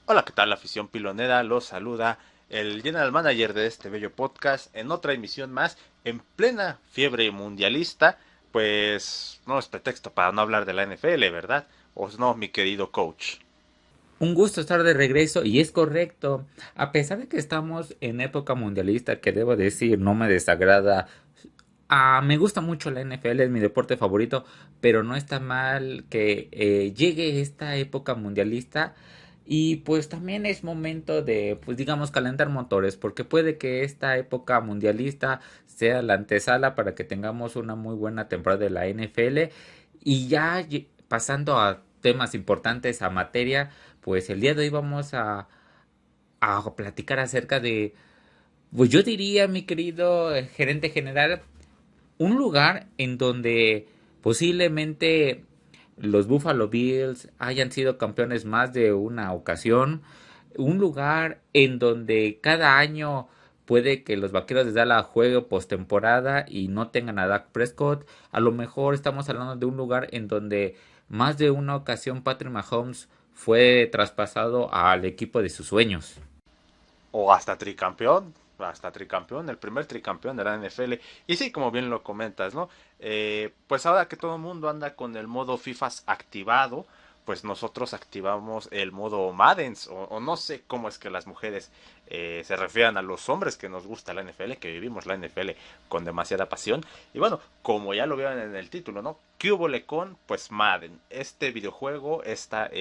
Hola, ¿qué tal, afición pilonera? Los saluda el general manager de este bello podcast en otra emisión más en plena fiebre mundialista. Pues no es pretexto para no hablar de la NFL, ¿verdad? ¿O no, mi querido coach? Un gusto estar de regreso y es correcto, a pesar de que estamos en época mundialista, que debo decir no me desagrada, me gusta mucho la NFL, es mi deporte favorito, pero no está mal que llegue esta época mundialista y pues también es momento de, pues digamos, calentar motores, porque puede que esta época mundialista sea la antesala para que tengamos una muy buena temporada de la NFL y ya pasando a temas importantes, a materia, pues el día de hoy vamos a platicar acerca de, pues yo diría, mi querido gerente general, un lugar en donde posiblemente los Buffalo Bills hayan sido campeones más de una ocasión, un lugar en donde cada año puede que los Vaqueros de Dallas jueguen postemporada y no tengan a Dak Prescott. A lo mejor estamos hablando de un lugar en donde más de una ocasión Patrick Mahomes fue traspasado al equipo de sus sueños. O hasta tricampeón, el primer tricampeón de la NFL. Y sí, como bien lo comentas, ¿no? Pues ahora que todo el mundo anda con el modo FIFAs activado, pues nosotros activamos el modo Maddens, o no sé cómo es que las mujeres se refieran a los hombres que nos gusta la NFL, que vivimos la NFL con demasiada pasión. Y bueno, como ya lo vieron en el título, ¿no? ¿Qué hubo con? Pues Madden, este videojuego, está,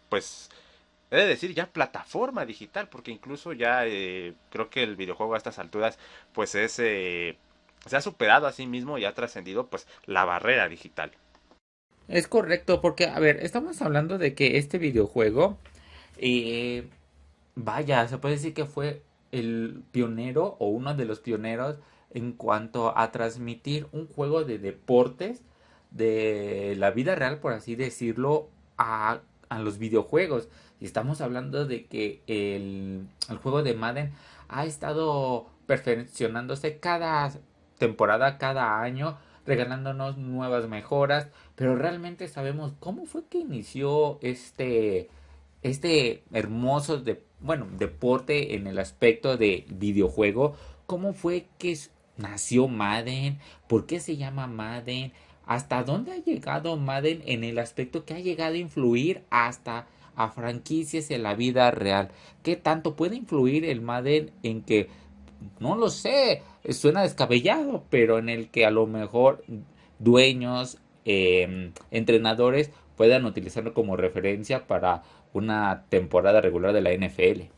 pues he de decir ya plataforma digital, porque incluso ya creo que el videojuego a estas alturas pues se ha superado a sí mismo y ha trascendido pues la barrera digital. Es correcto, porque, a ver, estamos hablando de que este videojuego, eh, vaya, se puede decir que fue el pionero o uno de los pioneros en cuanto a transmitir un juego de deportes de la vida real, por así decirlo, a los videojuegos. Y estamos hablando de que el juego de Madden ha estado perfeccionándose cada temporada, cada año, regalándonos nuevas mejoras, pero realmente sabemos cómo fue que inició este hermoso bueno, deporte en el aspecto de videojuego. ¿Cómo fue que nació Madden? ¿Por qué se llama Madden? ¿Hasta dónde ha llegado Madden en el aspecto que ha llegado a influir hasta a franquicias en la vida real? ¿Qué tanto puede influir el Madden en que, no lo sé, suena descabellado, pero en el que a lo mejor dueños, entrenadores puedan utilizarlo como referencia para una temporada regular de la NFL?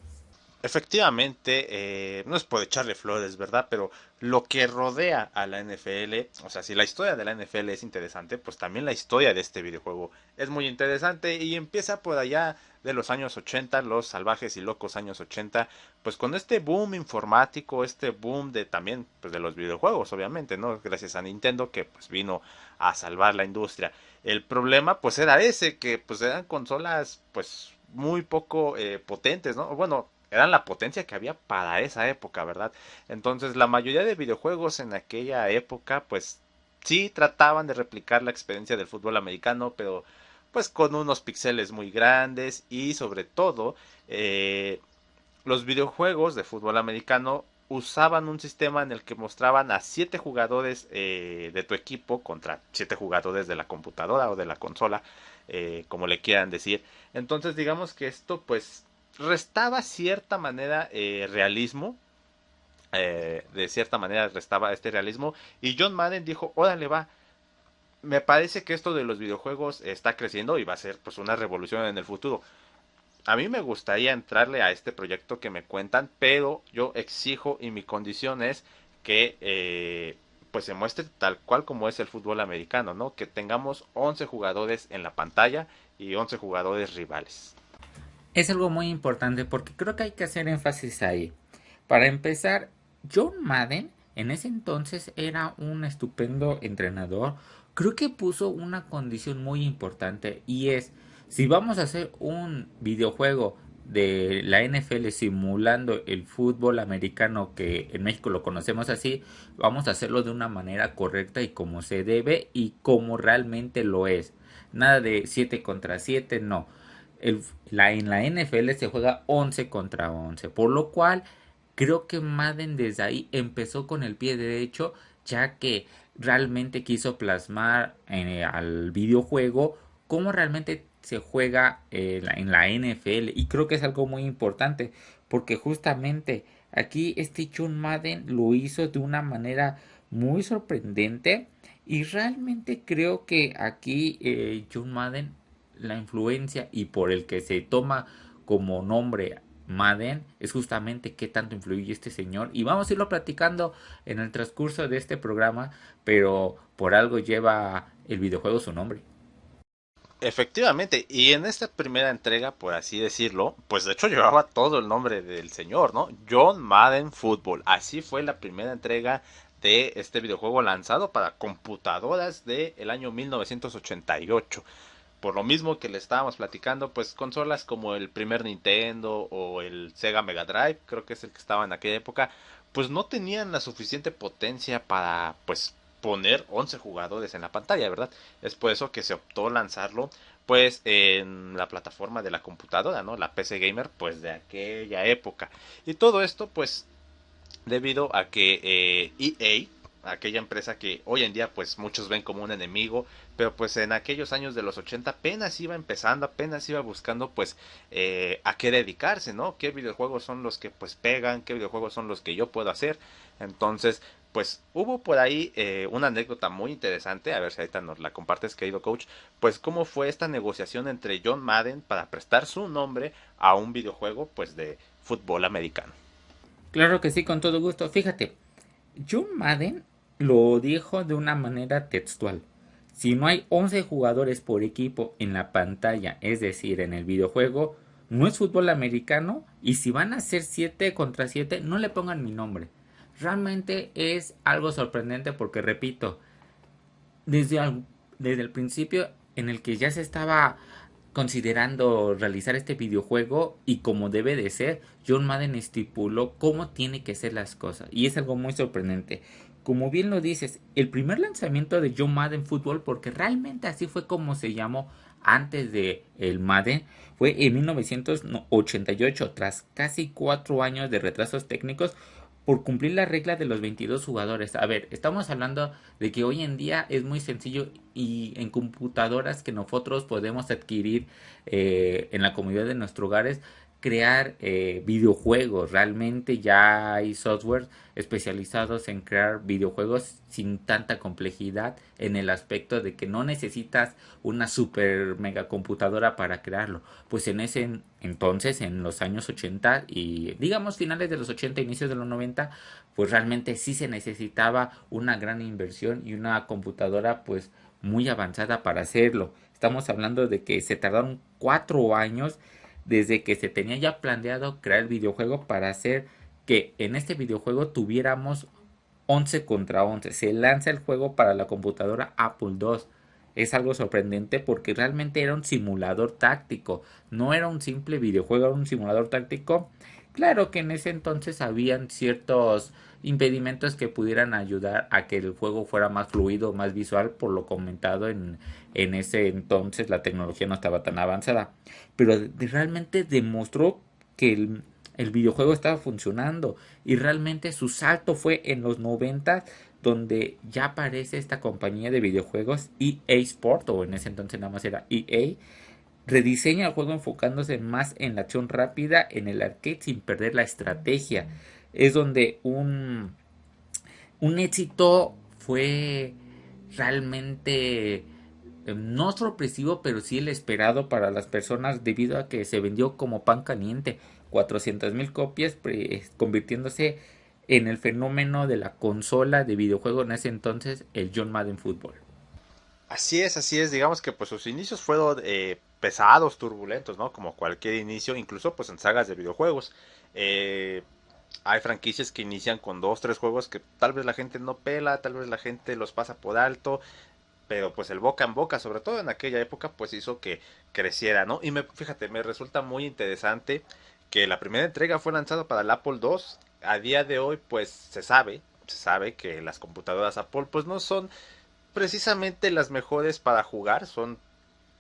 Efectivamente, no es por echarle flores, ¿verdad? Pero lo que rodea a la NFL, o sea, si la historia de la NFL es interesante, pues también la historia de este videojuego es muy interesante y empieza por allá de los años 80, los salvajes y locos años 80, pues con este boom informático, este boom de también pues de los videojuegos, obviamente, ¿no? Gracias a Nintendo que pues vino a salvar la industria. El problema pues era ese, que pues eran consolas pues muy poco potentes, ¿no? Bueno, eran la potencia que había para esa época, ¿verdad? Entonces la mayoría de videojuegos en aquella época, pues sí trataban de replicar la experiencia del fútbol americano, pero pues con unos píxeles muy grandes y sobre todo los videojuegos de fútbol americano usaban un sistema en el que mostraban a 7 jugadores de tu equipo contra 7 jugadores de la computadora o de la consola, como le quieran decir. Entonces digamos que esto pues restaba cierta manera realismo, de cierta manera restaba este realismo y John Madden dijo, órale va, me parece que esto de los videojuegos está creciendo y va a ser pues una revolución en el futuro. A mí me gustaría entrarle a este proyecto que me cuentan, pero yo exijo y mi condición es que pues se muestre tal cual como es el fútbol americano, ¿no? Que tengamos 11 jugadores en la pantalla y 11 jugadores rivales. Es algo muy importante porque creo que hay que hacer énfasis ahí. Para empezar, John Madden en ese entonces era un estupendo entrenador. Creo que puso una condición muy importante y es, si vamos a hacer un videojuego de la NFL simulando el fútbol americano que en México lo conocemos así, vamos a hacerlo de una manera correcta y como se debe y como realmente lo es. Nada de 7 contra 7, no. en la NFL se juega 11 contra 11, por lo cual creo que Madden desde ahí empezó con el pie derecho, ya que realmente quiso plasmar al videojuego cómo realmente se juega en la NFL. Y creo que es algo muy importante, porque justamente aquí este John Madden lo hizo de una manera muy sorprendente. Y realmente creo que aquí John Madden, la influencia y por el que se toma como nombre Madden es justamente qué tanto influye este señor. Y vamos a irlo platicando en el transcurso de este programa, pero por algo lleva el videojuego su nombre. Efectivamente, y en esta primera entrega, por así decirlo, pues de hecho llevaba todo el nombre del señor, ¿no? John Madden Football. Así fue la primera entrega de este videojuego lanzado para computadoras del año 1988. Por lo mismo que le estábamos platicando, pues consolas como el primer Nintendo o el Sega Mega Drive, creo que es el que estaba en aquella época, pues no tenían la suficiente potencia para pues poner 11 jugadores en la pantalla, ¿verdad? Es por eso que se optó lanzarlo pues en la plataforma de la computadora, ¿no? La PC Gamer pues de aquella época. Y todo esto pues debido a que EA, aquella empresa que hoy en día pues muchos ven como un enemigo, pero pues en aquellos años de los 80 apenas iba empezando, apenas iba buscando pues a qué dedicarse, ¿no? ¿Qué videojuegos son los que pues pegan? ¿Qué videojuegos son los que yo puedo hacer? Entonces pues hubo por ahí una anécdota muy interesante, a ver si ahorita nos la compartes, querido coach, pues cómo fue esta negociación entre John Madden para prestar su nombre a un videojuego pues de fútbol americano. Claro que sí, con todo gusto. Fíjate, John Madden lo dijo de una manera textual. Si no hay 11 jugadores por equipo en la pantalla, es decir, en el videojuego, no es fútbol americano y si van a ser 7 contra 7, no le pongan mi nombre. Realmente es algo sorprendente porque, repito, desde, desde el principio en el que ya se estaba considerando realizar este videojuego y como debe de ser, John Madden estipuló cómo tiene que ser las cosas y es algo muy sorprendente. Como bien lo dices, el primer lanzamiento de John Madden Football, porque realmente así fue como se llamó antes de el Madden, fue en 1988, tras casi 4 años de retrasos técnicos por cumplir la regla de los 22 jugadores. A ver, estamos hablando de que hoy en día es muy sencillo y en computadoras que nosotros podemos adquirir en la comodidad de nuestros hogares, crear videojuegos. Realmente ya hay software especializados en crear videojuegos sin tanta complejidad en el aspecto de que no necesitas una super mega computadora para crearlo. Pues en ese entonces, en los años 80 y digamos finales de los 80, inicios de los 90, pues realmente sí se necesitaba una gran inversión y una computadora pues muy avanzada para hacerlo. Estamos hablando de que se tardaron 4 años desde que se tenía ya planeado crear el videojuego para hacer que en este videojuego tuviéramos 11 contra 11. Se lanza el juego para la computadora Apple II. Es algo sorprendente porque realmente era un simulador táctico. No era un simple videojuego, era un simulador táctico. Claro que en ese entonces habían ciertos impedimentos que pudieran ayudar a que el juego fuera más fluido, más visual, por lo comentado en ese entonces la tecnología no estaba tan avanzada. Pero realmente demostró que el videojuego estaba funcionando y realmente su salto fue en los 90 donde ya aparece esta compañía de videojuegos EA Sport, o en ese entonces nada más era EA, rediseña el juego enfocándose más en la acción rápida en el arcade sin perder la estrategia. Es donde un éxito fue realmente no sorpresivo, pero sí el esperado para las personas debido a que se vendió como pan caliente, 400,000 copias, convirtiéndose en el fenómeno de la consola de videojuego en ese entonces, el John Madden Football. Así es, digamos que pues sus inicios fueron pesados, turbulentos, ¿no? Como cualquier inicio, incluso pues en sagas de videojuegos. Eh, Hay franquicias que inician con dos, tres juegos que tal vez la gente no pela, tal vez la gente los pasa por alto, pero pues el boca en boca, sobre todo en aquella época, pues hizo que creciera, ¿no? Y fíjate, me resulta muy interesante que la primera entrega fue lanzada para el Apple II. A día de hoy, pues se sabe que las computadoras Apple pues no son precisamente las mejores para jugar, son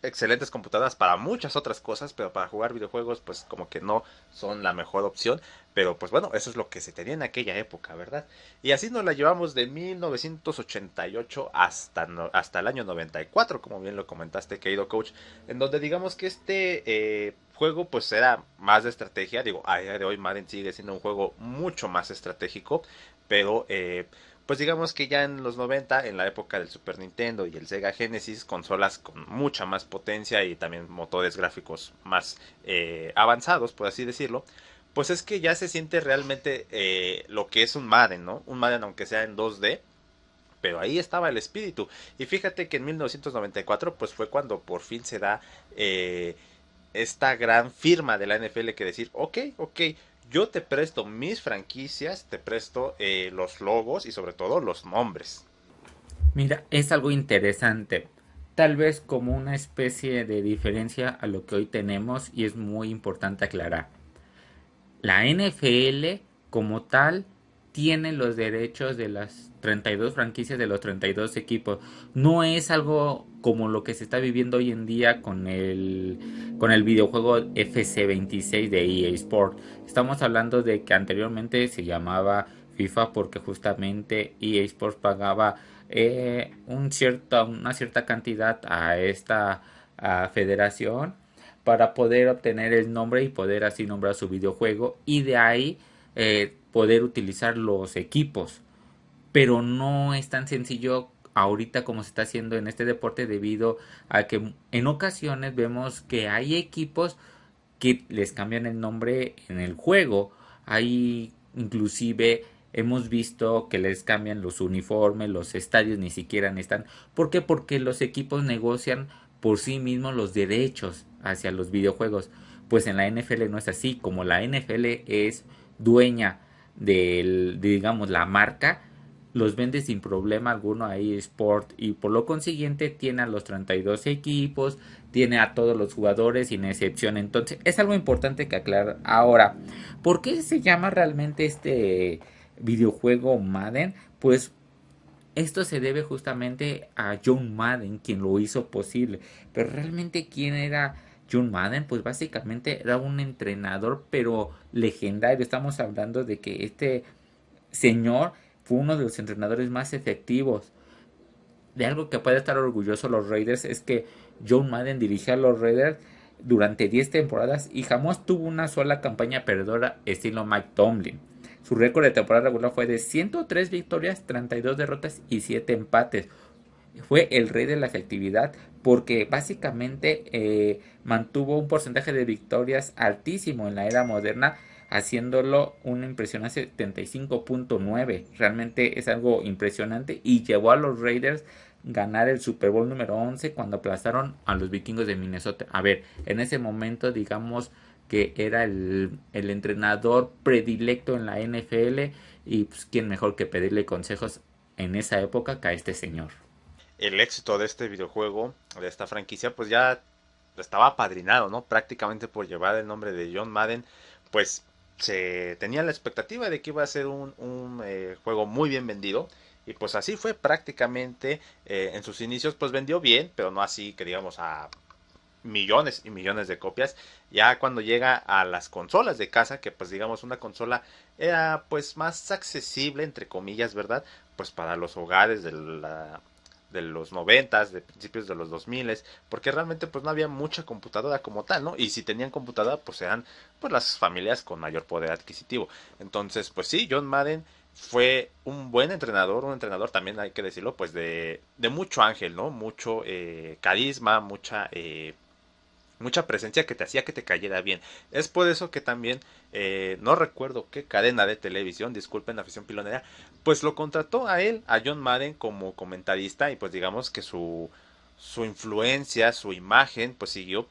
excelentes computadoras para muchas otras cosas, pero para jugar videojuegos pues como que no son la mejor opción. Pero pues bueno, eso es lo que se tenía en aquella época, ¿verdad? Y así nos la llevamos de 1988 hasta el año 94, como bien lo comentaste, querido coach, en donde digamos que este juego pues era más de estrategia. Digo, a día de hoy Madden sigue siendo un juego mucho más estratégico, pero pues digamos que ya en los 90, en la época del Super Nintendo y el Sega Genesis, consolas con mucha más potencia y también motores gráficos más avanzados, por así decirlo, pues es que ya se siente realmente lo que es un Madden, ¿no? Un Madden aunque sea en 2D, pero ahí estaba el espíritu. Y fíjate que en 1994 pues fue cuando por fin se da esta gran firma de la NFL que decir, ok, yo te presto mis franquicias, te presto los logos y sobre todo los nombres. Mira, es algo interesante, tal vez como una especie de diferencia a lo que hoy tenemos y es muy importante aclarar. La NFL como tal tiene los derechos de las 32 franquicias de los 32 equipos. No es algo como lo que se está viviendo hoy en día con el videojuego FC26 de EA Sport. Estamos hablando de que anteriormente se llamaba FIFA porque justamente EA Sports pagaba una cierta cantidad a esta federación para poder obtener el nombre y poder así nombrar su videojuego y de ahí poder utilizar los equipos. Pero no es tan sencillo ahorita como se está haciendo en este deporte debido a que en ocasiones vemos que hay equipos que les cambian el nombre en el juego. Hay inclusive hemos visto que les cambian los uniformes, los estadios ni siquiera están. ¿Por qué? Porque los equipos negocian por sí mismos los derechos hacia los videojuegos. Pues en la NFL no es así. Como la NFL es dueña digamos, la marca, los vende sin problema alguno a eSport y por lo consiguiente tiene a los 32 equipos, tiene a todos los jugadores sin excepción. Entonces es algo importante que aclarar. Ahora, ¿por qué se llama realmente este videojuego Madden? Pues esto se debe justamente a John Madden, quien lo hizo posible. Pero realmente, ¿quién era John Madden? Pues básicamente era un entrenador, pero legendario. Estamos hablando de que este señor fue uno de los entrenadores más efectivos. De algo que puede estar orgulloso los Raiders es que John Madden dirigió a los Raiders durante 10 temporadas y jamás tuvo una sola campaña perdedora estilo Mike Tomlin. Su récord de temporada regular fue de 103 victorias, 32 derrotas y 7 empates. Fue el rey de la efectividad porque básicamente mantuvo un porcentaje de victorias altísimo en la era moderna, haciéndolo un impresionante 75.9. Realmente es algo impresionante y llevó a los Raiders ganar el Super Bowl número 11 cuando aplazaron a los vikingos de Minnesota. A ver, en ese momento digamos que era el entrenador predilecto en la NFL y pues quién mejor que pedirle consejos en esa época que a este señor. El éxito de este videojuego, de esta franquicia, pues ya estaba apadrinado, ¿no? Prácticamente por llevar el nombre de John Madden, pues se tenía la expectativa de que iba a ser un juego muy bien vendido. Y pues así fue prácticamente en sus inicios, pues vendió bien, pero no así que digamos a millones y millones de copias. Ya cuando llega a las consolas de casa, que pues digamos una consola era pues más accesible entre comillas, ¿verdad? Pues para los hogares de los noventas, de principios de los 2000, porque realmente pues no había mucha computadora como tal, ¿no? Y si tenían computadora pues eran pues las familias con mayor poder adquisitivo. Entonces pues sí, John Madden fue un buen entrenador, un entrenador también hay que decirlo, pues de mucho ángel, ¿no? Mucho carisma, mucha presencia que te hacía que te cayera bien. Es por eso que también, no recuerdo qué cadena de televisión, disculpen la afición pilonera, pues lo contrató a él, a John Madden, como comentarista y pues digamos que su influencia, su imagen, pues siguió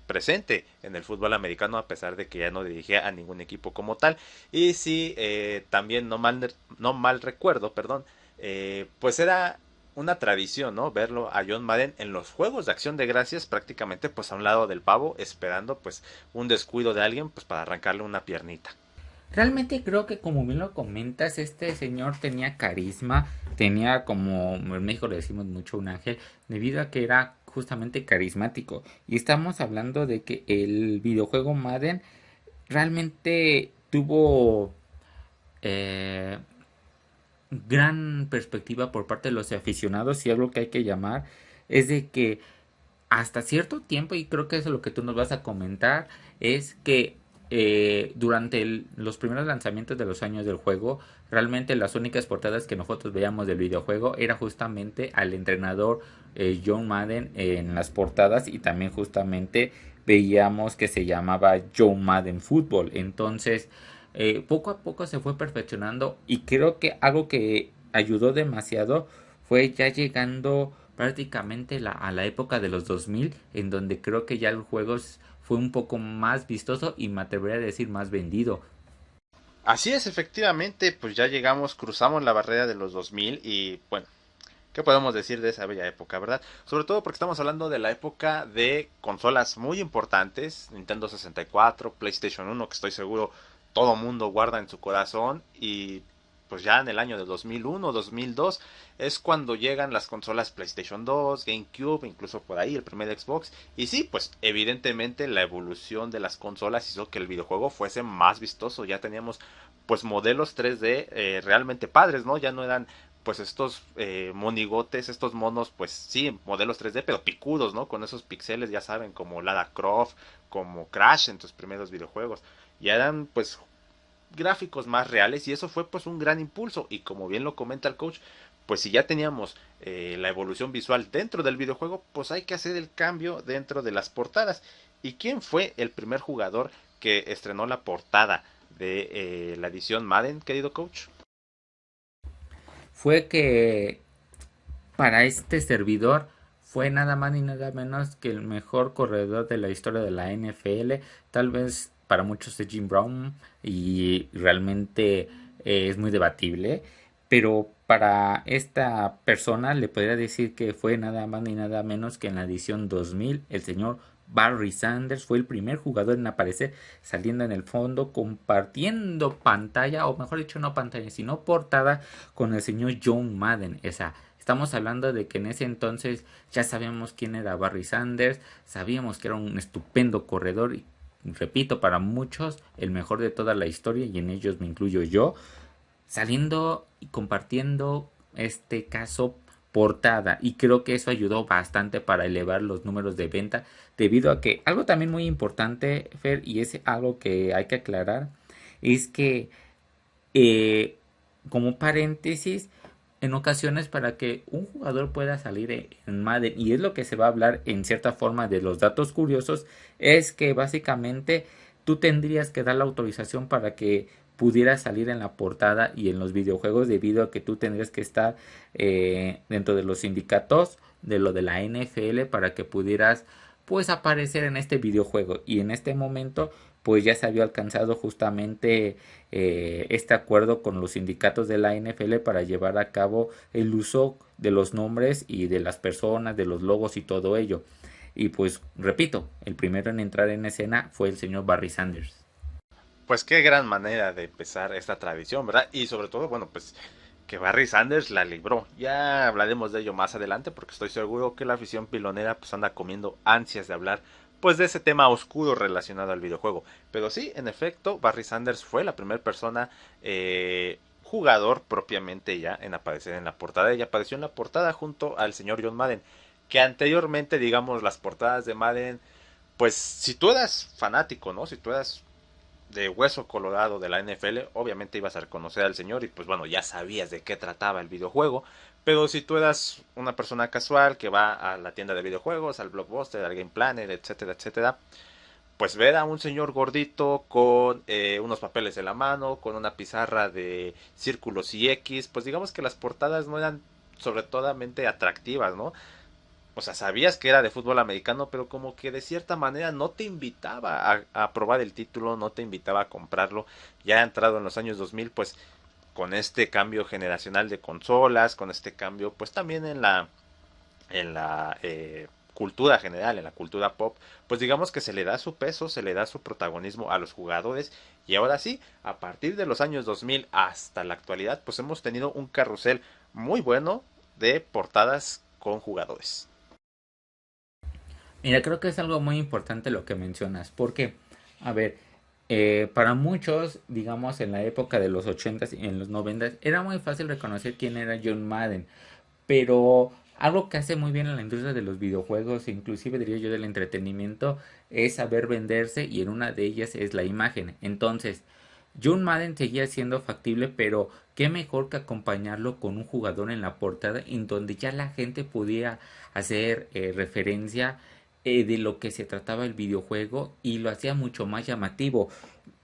presente en el fútbol americano a pesar de que ya no dirigía a ningún equipo como tal. Y sí, también no mal recuerdo, perdón, pues era una tradición, ¿no? Verlo a John Madden en los juegos de acción de gracias prácticamente pues a un lado del pavo esperando pues un descuido de alguien pues para arrancarle una piernita. Realmente creo que como bien lo comentas, este señor tenía carisma, tenía como en México le decimos mucho un ángel, debido a que era justamente carismático. Y estamos hablando de que el videojuego Madden realmente tuvo eh, gran perspectiva por parte de los aficionados y algo que hay que llamar es de que hasta cierto tiempo, y creo que eso es lo que tú nos vas a comentar, es que durante los primeros lanzamientos de los años del juego, realmente las únicas portadas que nosotros veíamos del videojuego era justamente al entrenador John Madden en las portadas y también justamente veíamos que se llamaba John Madden Football. Entonces, poco a poco se fue perfeccionando y creo que algo que ayudó demasiado fue ya llegando prácticamente a la época de los 2000 en donde creo que ya el juego fue un poco más vistoso y me atrevería a decir más vendido. Así es, efectivamente, pues ya llegamos, cruzamos la barrera de los 2000 y bueno, ¿qué podemos decir de esa bella época, verdad? Sobre todo porque estamos hablando de la época de consolas muy importantes, Nintendo 64, PlayStation 1, que estoy seguro todo mundo guarda en su corazón, y pues ya en el año de 2001, 2002 es cuando llegan las consolas PlayStation 2, GameCube, incluso por ahí el primer Xbox. Y sí, pues evidentemente la evolución de las consolas hizo que el videojuego fuese más vistoso. Ya teníamos pues modelos 3D realmente padres, ¿no? Ya no eran pues estos monigotes, estos monos, pues sí, modelos 3D, pero picudos, ¿no? Con esos píxeles, ya saben, como Lara Croft, como Crash en tus primeros videojuegos. Ya eran pues gráficos más reales y eso fue pues un gran impulso. Y como bien lo comenta el coach, pues si ya teníamos la evolución visual dentro del videojuego, pues hay que hacer el cambio dentro de las portadas. ¿Y quién fue el primer jugador que estrenó la portada de la edición Madden, querido coach? Fue que para este servidor fue nada más ni nada menos que el mejor corredor de la historia de la NFL, tal vez para muchos es Jim Brown y realmente es muy debatible, pero para esta persona le podría decir que fue nada más ni nada menos que en la edición 2000 el señor Barry Sanders fue el primer jugador en aparecer saliendo en el fondo compartiendo pantalla, o mejor dicho no pantalla sino portada con el señor John Madden. Esa Estamos hablando de que en ese entonces ya sabíamos quién era Barry Sanders, sabíamos que era un estupendo corredor y repito, para muchos el mejor de toda la historia y en ellos me incluyo yo, saliendo y compartiendo este caso portada y creo que eso ayudó bastante para elevar los números de venta debido a que algo también muy importante, Fer, y es algo que hay que aclarar, es que eh, como paréntesis, en ocasiones para que un jugador pueda salir en Madden, y es lo que se va a hablar en cierta forma de los datos curiosos, es que básicamente tú tendrías que dar la autorización para que pudiera salir en la portada y en los videojuegos debido a que tú tendrías que estar dentro de los sindicatos de lo de la NFL para que pudieras pues aparecer en este videojuego y en este momento pues ya se había alcanzado justamente este acuerdo con los sindicatos de la NFL para llevar a cabo el uso de los nombres y de las personas, de los logos y todo ello. Y pues repito, el primero en entrar en escena fue el señor Barry Sanders. Pues qué gran manera de empezar esta tradición, ¿verdad? Y sobre todo, bueno, pues que Barry Sanders la libró. Ya hablaremos de ello más adelante porque estoy seguro que la afición pilonera pues anda comiendo ansias de hablar pues de ese tema oscuro relacionado al videojuego. Pero sí, en efecto, Barry Sanders fue la primera persona jugador propiamente ya en aparecer en la portada. Y apareció en la portada junto al señor John Madden. Que anteriormente, digamos, las portadas de Madden, pues si tú eras fanático, ¿no? Si tú eras de hueso colorado de la NFL, obviamente ibas a reconocer al señor y pues bueno, ya sabías de qué trataba el videojuego. Pero si tú eras una persona casual que va a la tienda de videojuegos, al Blockbuster, al Game Planet, etcétera, etcétera, pues ver a un señor gordito con unos papeles en la mano, con una pizarra de círculos y X, pues digamos que las portadas no eran sobre todo atractivas, ¿no? O sea, sabías que era de fútbol americano, pero como que de cierta manera no te invitaba a probar el título, no te invitaba a comprarlo. Ya entrado en los años 2000, pues con este cambio generacional de consolas, con este cambio, pues también en la cultura general, en la cultura pop, pues digamos que se le da su peso, se le da su protagonismo a los jugadores. Y ahora sí, a partir de los años 2000 hasta la actualidad, pues hemos tenido un carrusel muy bueno de portadas con jugadores. Mira, creo que es algo muy importante lo que mencionas, porque, a ver, para muchos, digamos, en la época de los 80s y en los 90s, era muy fácil reconocer quién era John Madden, pero algo que hace muy bien en la industria de los videojuegos, e inclusive diría yo del entretenimiento, es saber venderse y en una de ellas es la imagen. Entonces, John Madden seguía siendo factible, pero qué mejor que acompañarlo con un jugador en la portada en donde ya la gente podía hacer referencia de lo que se trataba el videojuego y lo hacía mucho más llamativo.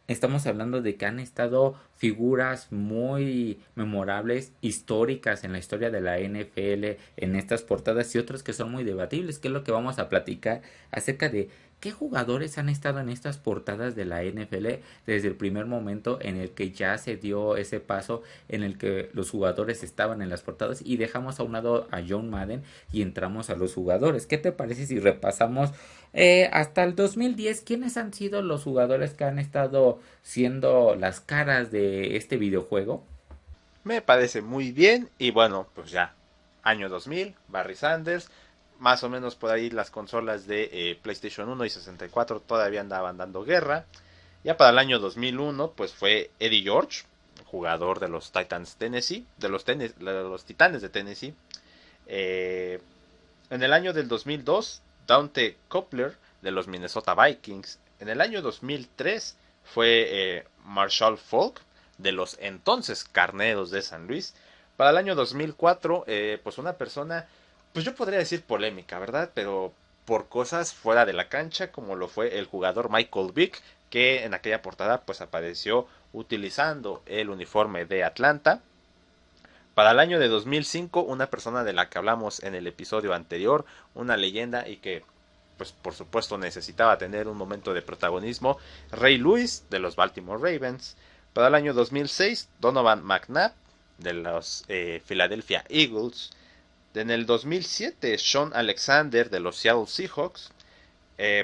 Estamos hablando de que han estado figuras muy memorables, históricas en la historia de la NFL en estas portadas y otras que son muy debatibles, que es lo que vamos a platicar acerca de qué jugadores han estado en estas portadas de la NFL desde el primer momento en el que ya se dio ese paso en el que los jugadores estaban en las portadas y dejamos a un lado a John Madden y entramos a los jugadores. ¿Qué te parece si repasamos hasta el 2010 quiénes han sido los jugadores que han estado siendo las caras de este videojuego? Me parece muy bien y bueno, pues ya, año 2000, Barry Sanders, más o menos por ahí las consolas de PlayStation 1 y 64 todavía andaban dando guerra. Ya para el año 2001, pues fue Eddie George, jugador de los Titans Tennessee, de los Titanes de Tennessee. Eh, en el año del 2002, Dante Coupler de los Minnesota Vikings. En el año 2003 fue Marshall Falk de los entonces Carneros de San Luis. Para el año 2004, pues una persona, pues yo podría decir polémica, ¿verdad? Pero por cosas fuera de la cancha, como lo fue el jugador Michael Vick, que en aquella portada pues apareció utilizando el uniforme de Atlanta. Para el año de 2005, una persona de la que hablamos en el episodio anterior, una leyenda y que, pues por supuesto necesitaba tener un momento de protagonismo, Ray Lewis de los Baltimore Ravens. Para el año 2006, Donovan McNabb de los Philadelphia Eagles. En el 2007, Sean Alexander de los Seattle Seahawks.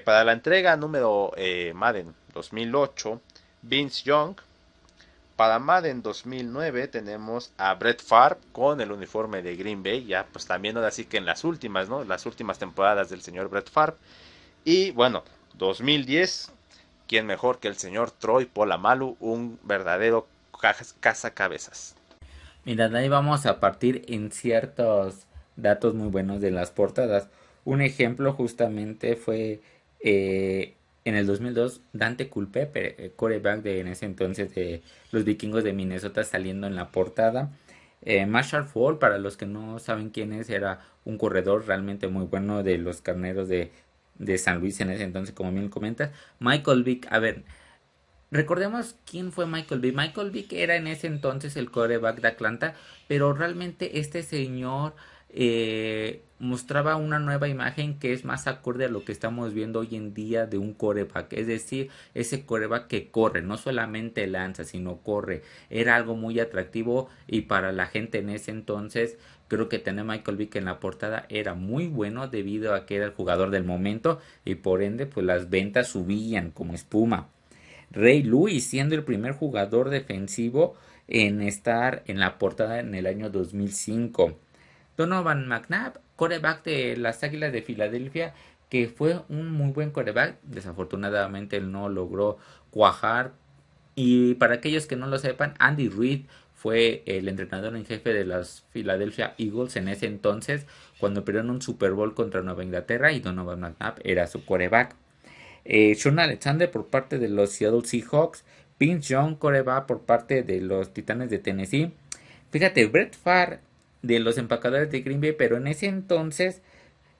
Para la entrega número Madden 2008, Vince Young. Para Madden 2009 tenemos a Brett Favre con el uniforme de Green Bay, ya pues también ahora sí que en las últimas, ¿no? Las últimas temporadas del señor Brett Favre. Y bueno, 2010, ¿quién mejor que el señor Troy Polamalu, un verdadero cazacabezas? Mira, de ahí vamos a partir en ciertos datos muy buenos de las portadas. Un ejemplo justamente fue en el 2002 Dante Culpepper, quarterback de en ese entonces de los vikingos de Minnesota saliendo en la portada. Marshall Fall, para los que no saben quién es, era un corredor realmente muy bueno de los carneros de San Luis en ese entonces, como bien comentas. Michael Vick, a ver, recordemos quién fue Michael Vick. Michael Vick era en ese entonces el quarterback de Atlanta, pero realmente este señor mostraba una nueva imagen que es más acorde a lo que estamos viendo hoy en día de un quarterback. Es decir, ese quarterback que corre, no solamente lanza, sino corre. Era algo muy atractivo y para la gente en ese entonces creo que tener Michael Vick en la portada era muy bueno debido a que era el jugador del momento y por ende pues las ventas subían como espuma. Ray Lewis siendo el primer jugador defensivo en estar en la portada en el año 2005. Donovan McNabb, quarterback de las Águilas de Filadelfia, que fue un muy buen quarterback. Desafortunadamente él no logró cuajar. Y para aquellos que no lo sepan, Andy Reid fue el entrenador en jefe de los Philadelphia Eagles en ese entonces, cuando perdieron un Super Bowl contra Nueva Inglaterra y Donovan McNabb era su quarterback. Sean Alexander por parte de los Seattle Seahawks. Vince Young, coreback por parte de los Titanes de Tennessee. Fíjate, Brett Favre de los empacadores de Green Bay, pero en ese entonces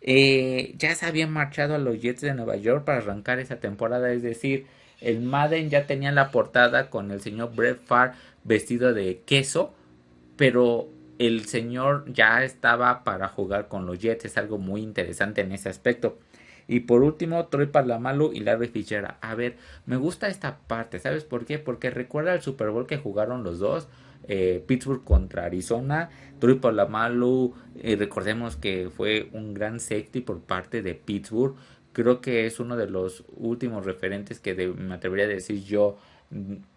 ya se habían marchado a los Jets de Nueva York para arrancar esa temporada. Es decir, el Madden ya tenía la portada con el señor Brett Favre vestido de queso, pero el señor ya estaba para jugar con los Jets. Es algo muy interesante en ese aspecto. Y por último, Troy Palamalu y Larry Fitzgerald. A ver, me gusta esta parte, ¿sabes por qué? Porque recuerda el Super Bowl que jugaron los dos, Pittsburgh contra Arizona. Troy Palamalu, recordemos que fue un gran safety por parte de Pittsburgh. Creo que es uno de los últimos referentes que me atrevería a decir yo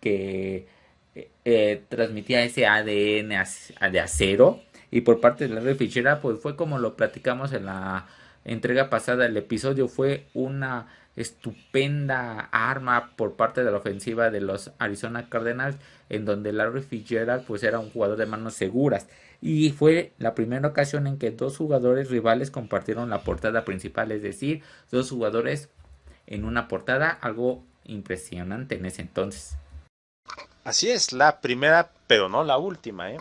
que transmitía ese ADN de acero. Y por parte de Larry Fitzgerald, pues fue como lo platicamos en la entrega pasada el episodio fue una estupenda arma por parte de la ofensiva de los Arizona Cardinals, en donde Larry Fitzgerald pues era un jugador de manos seguras, y fue la primera ocasión en que dos jugadores rivales compartieron la portada principal, es decir, dos jugadores en una portada, algo impresionante en ese entonces. Así es, la primera, pero no la última, ¿eh?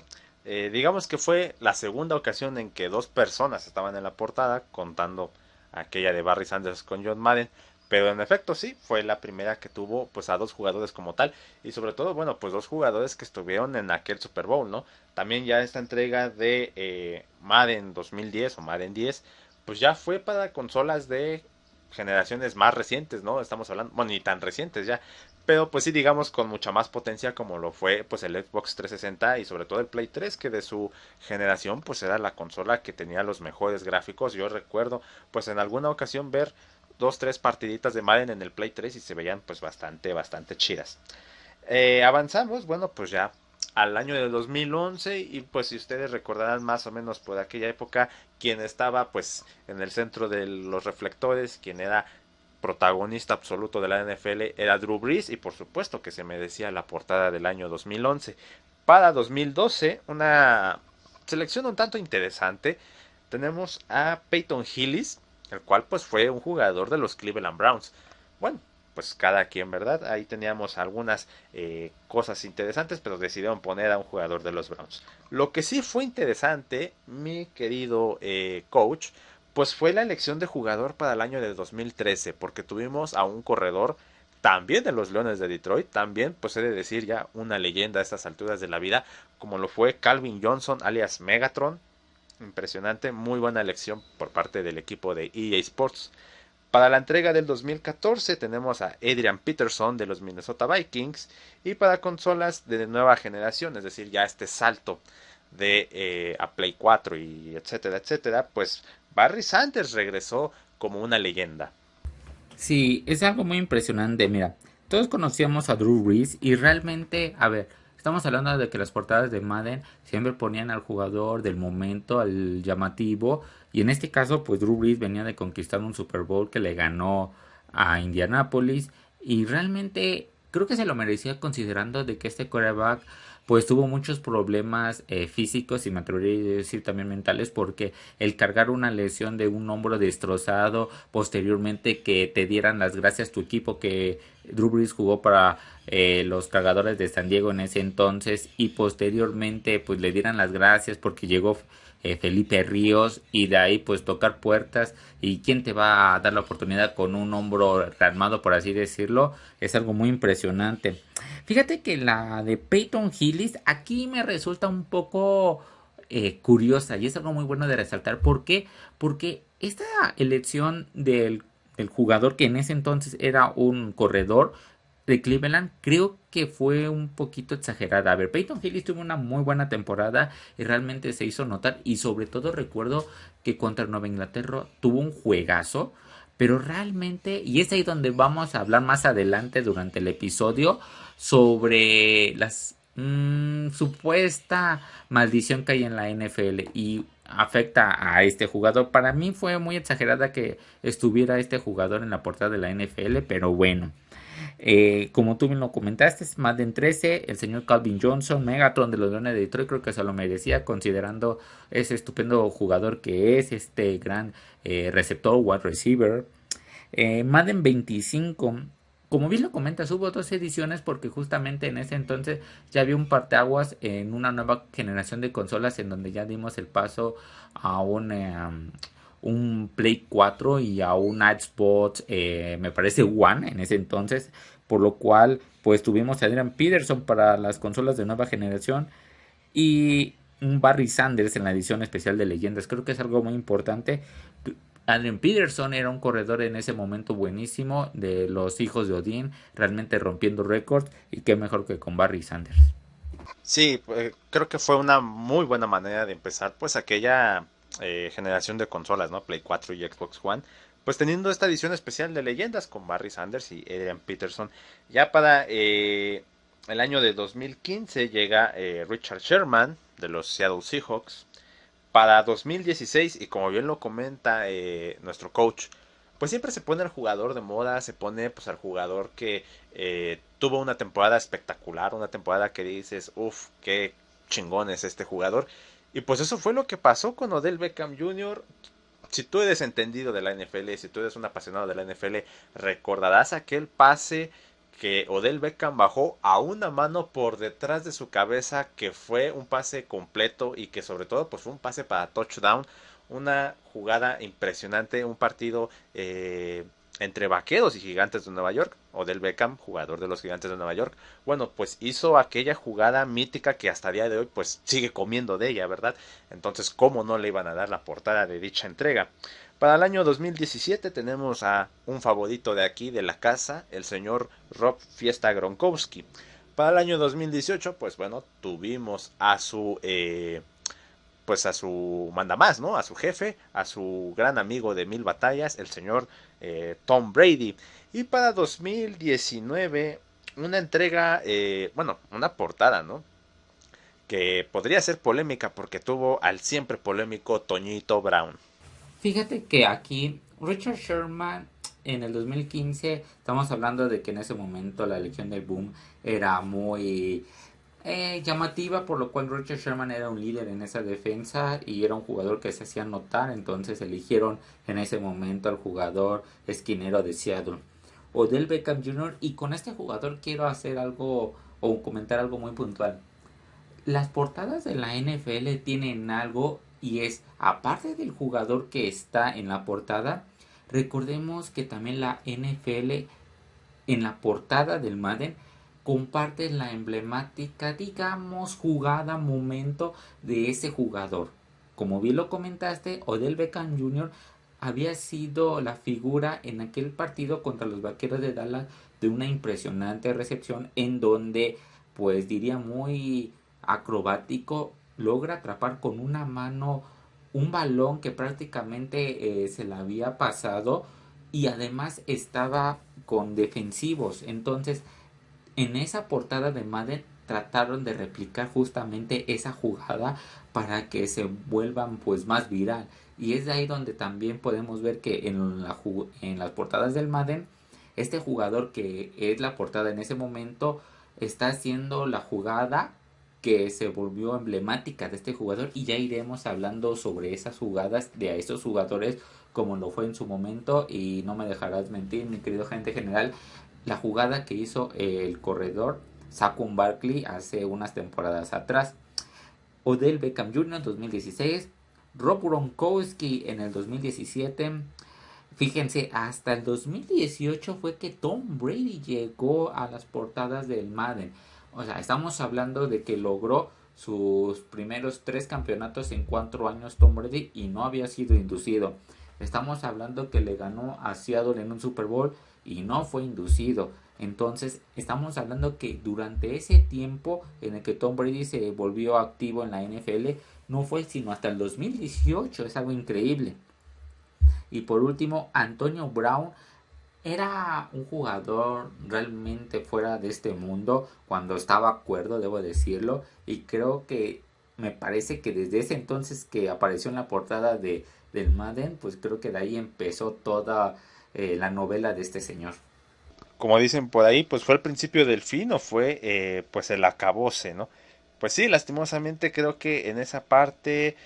Digamos que fue la segunda ocasión en que dos personas estaban en la portada, contando aquella de Barry Sanders con John Madden, pero en efecto sí, fue la primera que tuvo pues a dos jugadores como tal, y sobre todo, bueno, pues dos jugadores que estuvieron en aquel Super Bowl, ¿no? También ya esta entrega de Madden 2010 o Madden 10, pues ya fue para consolas de generaciones más recientes, ¿no? Estamos hablando, bueno, ni tan recientes ya, pero pues sí, digamos con mucha más potencia como lo fue pues el Xbox 360 y sobre todo el Play 3, que de su generación pues era la consola que tenía los mejores gráficos. Yo recuerdo pues en alguna ocasión ver dos, tres partiditas de Madden en el Play 3 y se veían pues bastante chidas. Avanzamos, bueno, pues ya al año de 2011 y pues si ustedes recordarán más o menos por aquella época quien estaba pues en el centro de los reflectores, quien era protagonista absoluto de la NFL era Drew Brees y por supuesto que se merecía la portada del año 2011. Para 2012, una selección un tanto interesante, tenemos a Peyton Hillis, el cual pues fue un jugador de los Cleveland Browns. Bueno, pues cada quien, ¿verdad? Ahí teníamos algunas cosas interesantes, pero decidieron poner a un jugador de los Browns. Lo que sí fue interesante, mi querido coach, pues fue la elección de jugador para el año de 2013, porque tuvimos a un corredor también de los Leones de Detroit, también pues he de decir ya una leyenda a estas alturas de la vida, como lo fue Calvin Johnson alias Megatron. Impresionante, muy buena elección por parte del equipo de EA Sports. Para la entrega del 2014 tenemos a Adrian Peterson de los Minnesota Vikings, y para consolas de nueva generación, es decir, ya este salto de a Play 4 y etcétera, etcétera, pues Barry Sanders regresó como una leyenda. Sí, es algo muy impresionante. Mira, todos conocíamos a Drew Brees y realmente, a ver, estamos hablando de que las portadas de Madden siempre ponían al jugador del momento, al llamativo, y en este caso, pues Drew Brees venía de conquistar un Super Bowl que le ganó a Indianapolis, y realmente creo que se lo merecía, considerando de que este quarterback pues tuvo muchos problemas físicos y me atrevería a decir también mentales, porque el cargar una lesión de un hombro destrozado, posteriormente que te dieran las gracias tu equipo, que Drew Brees jugó para los Cargadores de San Diego en ese entonces, y posteriormente pues le dieran las gracias porque llegó Felipe Ríos, y de ahí pues tocar puertas, y quién te va a dar la oportunidad con un hombro rearmado, por así decirlo, es algo muy impresionante. Fíjate que la de Peyton Hillis aquí me resulta un poco curiosa, y es algo muy bueno de resaltar. ¿Por qué? Porque esta elección del jugador que en ese entonces era un corredor de Cleveland, creo que fue un poquito exagerada. A ver, Peyton Hillis tuvo una muy buena temporada y realmente se hizo notar, y sobre todo recuerdo que contra Nueva Inglaterra tuvo un juegazo, pero realmente, y es ahí donde vamos a hablar más adelante durante el episodio sobre las supuesta maldición que hay en la NFL y afecta a este jugador. Para mí fue muy exagerada que estuviera este jugador en la portada de la NFL, pero bueno. Como tú bien lo comentaste, es Madden 13, el señor Calvin Johnson, Megatron de los Leones de Detroit, creo que se lo merecía, considerando ese estupendo jugador que es, este gran receptor, wide receiver. Madden 25, como bien lo comentas, hubo dos ediciones porque justamente en ese entonces ya había un parteaguas en una nueva generación de consolas, en donde ya dimos el paso a un Play 4 y a un Xbox, me parece One en ese entonces, por lo cual pues tuvimos a Adrian Peterson para las consolas de nueva generación y un Barry Sanders en la edición especial de Leyendas. Creo que es algo muy importante. Adrian Peterson era un corredor en ese momento buenísimo de los hijos de Odín, realmente rompiendo récords, y qué mejor que con Barry Sanders. Sí, creo que fue una muy buena manera de empezar pues aquella generación de consolas, ¿no? Play 4 y Xbox One. Pues teniendo esta edición especial de leyendas con Barry Sanders y Adrian Peterson. Ya para el año de 2015 llega Richard Sherman de los Seattle Seahawks. Para 2016, y como bien lo comenta nuestro coach, pues siempre se pone al jugador de moda, se pone pues al jugador que tuvo una temporada espectacular, una temporada que dices, uff, qué chingón es este jugador. Y pues eso fue lo que pasó con Odell Beckham Jr. Si tú eres entendido de la NFL, si tú eres un apasionado de la NFL, recordarás aquel pase que Odell Beckham bajó a una mano por detrás de su cabeza, que fue un pase completo y que sobre todo pues fue un pase para touchdown, una jugada impresionante, un partido entre Vaqueros y Gigantes de Nueva York. Odell Beckham, jugador de los Gigantes de Nueva York, bueno, pues hizo aquella jugada mítica que hasta el día de hoy pues sigue comiendo de ella, ¿verdad? Entonces, ¿cómo no le iban a dar la portada de dicha entrega? Para el año 2017 tenemos a un favorito de aquí, de la casa, el señor Rob Fiesta Gronkowski. Para el año 2018, pues bueno, tuvimos pues a su mandamás, ¿no? A su jefe, a su gran amigo de mil batallas, el señor Tom Brady. Y para 2019, una entrega, bueno, una portada, ¿no? Que podría ser polémica porque tuvo al siempre polémico Toñito Brown. Fíjate que aquí Richard Sherman en el 2015, estamos hablando de que en ese momento la Legión del Boom era muy llamativa, por lo cual Richard Sherman era un líder en esa defensa y era un jugador que se hacía notar, entonces eligieron en ese momento al jugador esquinero de Seattle, Odell Beckham Jr. Y con este jugador quiero hacer algo o comentar algo muy puntual. Las portadas de la NFL tienen algo y es, aparte del jugador que está en la portada, recordemos que también la NFL en la portada del Madden comparte la emblemática, digamos, jugada, momento de ese jugador. Como bien lo comentaste, Odell Beckham Jr. había sido la figura en aquel partido contra los Vaqueros de Dallas de una impresionante recepción en donde, pues diría muy acrobático, logra atrapar con una mano un balón que prácticamente se le había pasado y además estaba con defensivos. Entonces, en esa portada de Madden trataron de replicar justamente esa jugada para que se vuelvan pues más viral. Y es de ahí donde también podemos ver que en las portadas del Madden, este jugador que es la portada en ese momento está haciendo la jugada que se volvió emblemática de este jugador y ya iremos hablando sobre esas jugadas de esos jugadores como lo fue en su momento y no me dejarás mentir mi querido gente general la jugada que hizo el corredor Saquon Barkley hace unas temporadas atrás. Odell Beckham Jr. en 2016, Rob Gronkowski en el 2017. Fíjense, hasta el 2018 fue que Tom Brady llegó a las portadas del Madden. O sea, estamos hablando de que logró sus primeros 3 campeonatos en 4 años Tom Brady y no había sido inducido. Estamos hablando que le ganó a Seattle en un Super Bowl y no fue inducido. Entonces, estamos hablando que durante ese tiempo en el que Tom Brady se volvió activo en la NFL, no fue sino hasta el 2018. Es algo increíble. Y por último, Antonio Brown era un jugador realmente fuera de este mundo cuando estaba cuerdo, debo decirlo. Y creo que me parece que desde ese entonces que apareció en la portada del Madden, pues creo que de ahí empezó toda la novela de este señor. Como dicen por ahí, pues fue el principio del fin o fue pues el acabose, ¿no? Pues sí, lastimosamente creo que en esa parte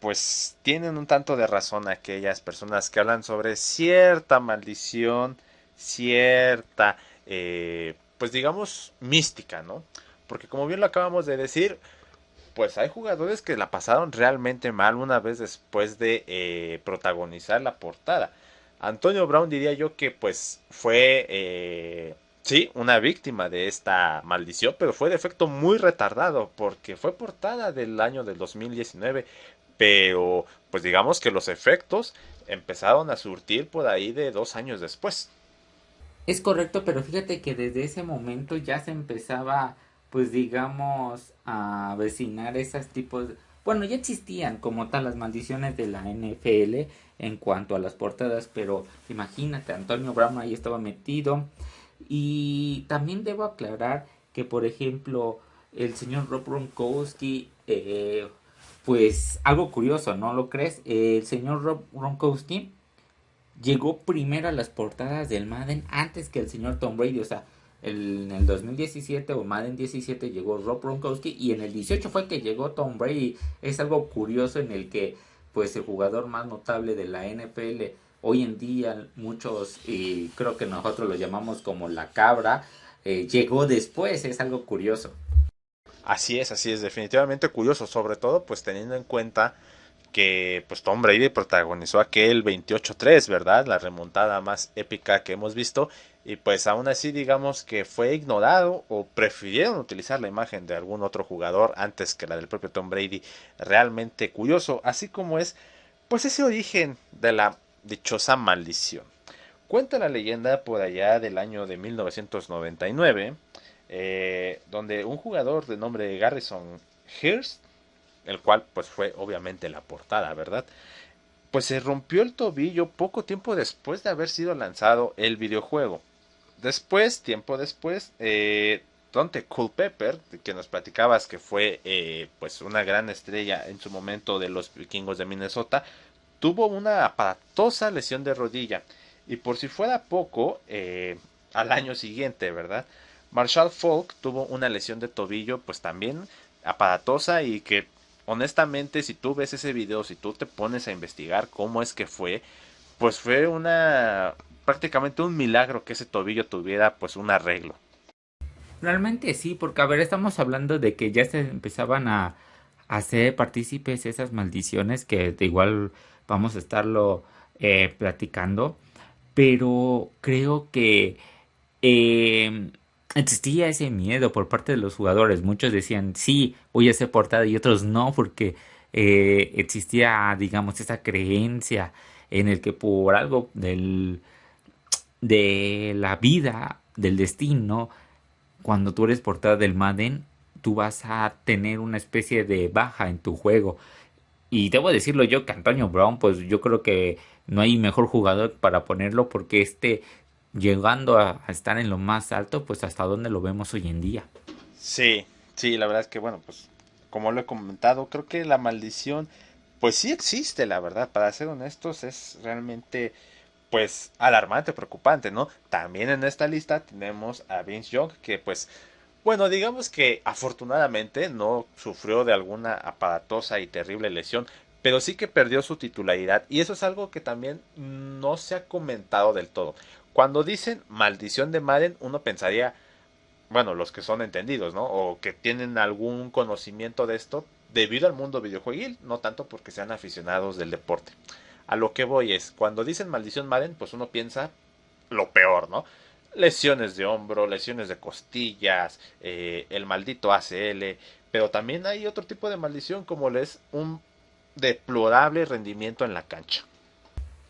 pues tienen un tanto de razón aquellas personas que hablan sobre cierta maldición, cierta, pues digamos, mística, ¿no? Porque como bien lo acabamos de decir, pues hay jugadores que la pasaron realmente mal una vez después de protagonizar la portada. Antonio Brown diría yo que pues fue, sí, una víctima de esta maldición, pero fue de efecto muy retardado porque fue portada del año del 2019, pero pues digamos que los efectos empezaron a surtir por ahí de 2 años después. Es correcto, pero fíjate que desde ese momento ya se empezaba, pues digamos, a vecinar esos tipos. Bueno, ya existían como tal las maldiciones de la NFL en cuanto a las portadas, pero imagínate, Antonio Brown ahí estaba metido. Y también debo aclarar que, por ejemplo, el señor Rob Gronkowski pues algo curioso, ¿no lo crees? El señor Rob Gronkowski llegó primero a las portadas del Madden antes que el señor Tom Brady. O sea, en el 2017 o Madden 17 llegó Rob Gronkowski y en el 18 fue que llegó Tom Brady. Es algo curioso en el que pues el jugador más notable de la NFL hoy en día, muchos, y creo que nosotros lo llamamos como la cabra, llegó después. Es algo curioso. Así es, definitivamente curioso, sobre todo pues teniendo en cuenta que pues Tom Brady protagonizó aquel 28-3, ¿verdad? La remontada más épica que hemos visto y pues aún así digamos que fue ignorado o prefirieron utilizar la imagen de algún otro jugador antes que la del propio Tom Brady. Realmente curioso, así como es pues ese origen de la dichosa maldición. Cuenta la leyenda por allá del año de 1999, donde un jugador de nombre Garrison Hearst, el cual pues fue obviamente la portada, ¿verdad? Pues se rompió el tobillo poco tiempo después de haber sido lanzado el videojuego. Después, tiempo después, Dante Culpepper, que nos platicabas que fue pues una gran estrella en su momento de los vikingos de Minnesota, tuvo una aparatosa lesión de rodilla. Y por si fuera poco, al año siguiente, ¿verdad? Marshall Falk tuvo una lesión de tobillo, pues también aparatosa y que honestamente si tú ves ese video, si tú te pones a investigar cómo es que fue, pues fue una prácticamente un milagro que ese tobillo tuviera pues un arreglo. Realmente sí, porque a ver, estamos hablando de que ya se empezaban a hacer partícipes esas maldiciones que de igual vamos a estarlo platicando, pero creo que existía ese miedo por parte de los jugadores. Muchos decían sí, voy a ser portada y otros no, porque existía, digamos, esa creencia en el que por algo de la vida, del destino, cuando tú eres portada del Madden, tú vas a tener una especie de baja en tu juego. Y debo decirlo yo que Antonio Brown, pues yo creo que no hay mejor jugador para ponerlo porque llegando a estar en lo más alto, pues hasta donde lo vemos hoy en día. Sí, sí, la verdad es que bueno, pues como lo he comentado, creo que la maldición pues sí existe, la verdad, para ser honestos es realmente pues alarmante, preocupante, ¿no? También en esta lista tenemos a Vince Young que pues bueno, digamos que afortunadamente no sufrió de alguna aparatosa y terrible lesión, pero sí que perdió su titularidad y eso es algo que también no se ha comentado del todo. Cuando dicen maldición de Madden, uno pensaría, bueno, los que son entendidos, ¿no? O que tienen algún conocimiento de esto debido al mundo videojueguil, no tanto porque sean aficionados del deporte. A lo que voy es, cuando dicen maldición Madden, pues uno piensa lo peor, ¿no? Lesiones de hombro, lesiones de costillas, el maldito ACL, pero también hay otro tipo de maldición como es un deplorable rendimiento en la cancha.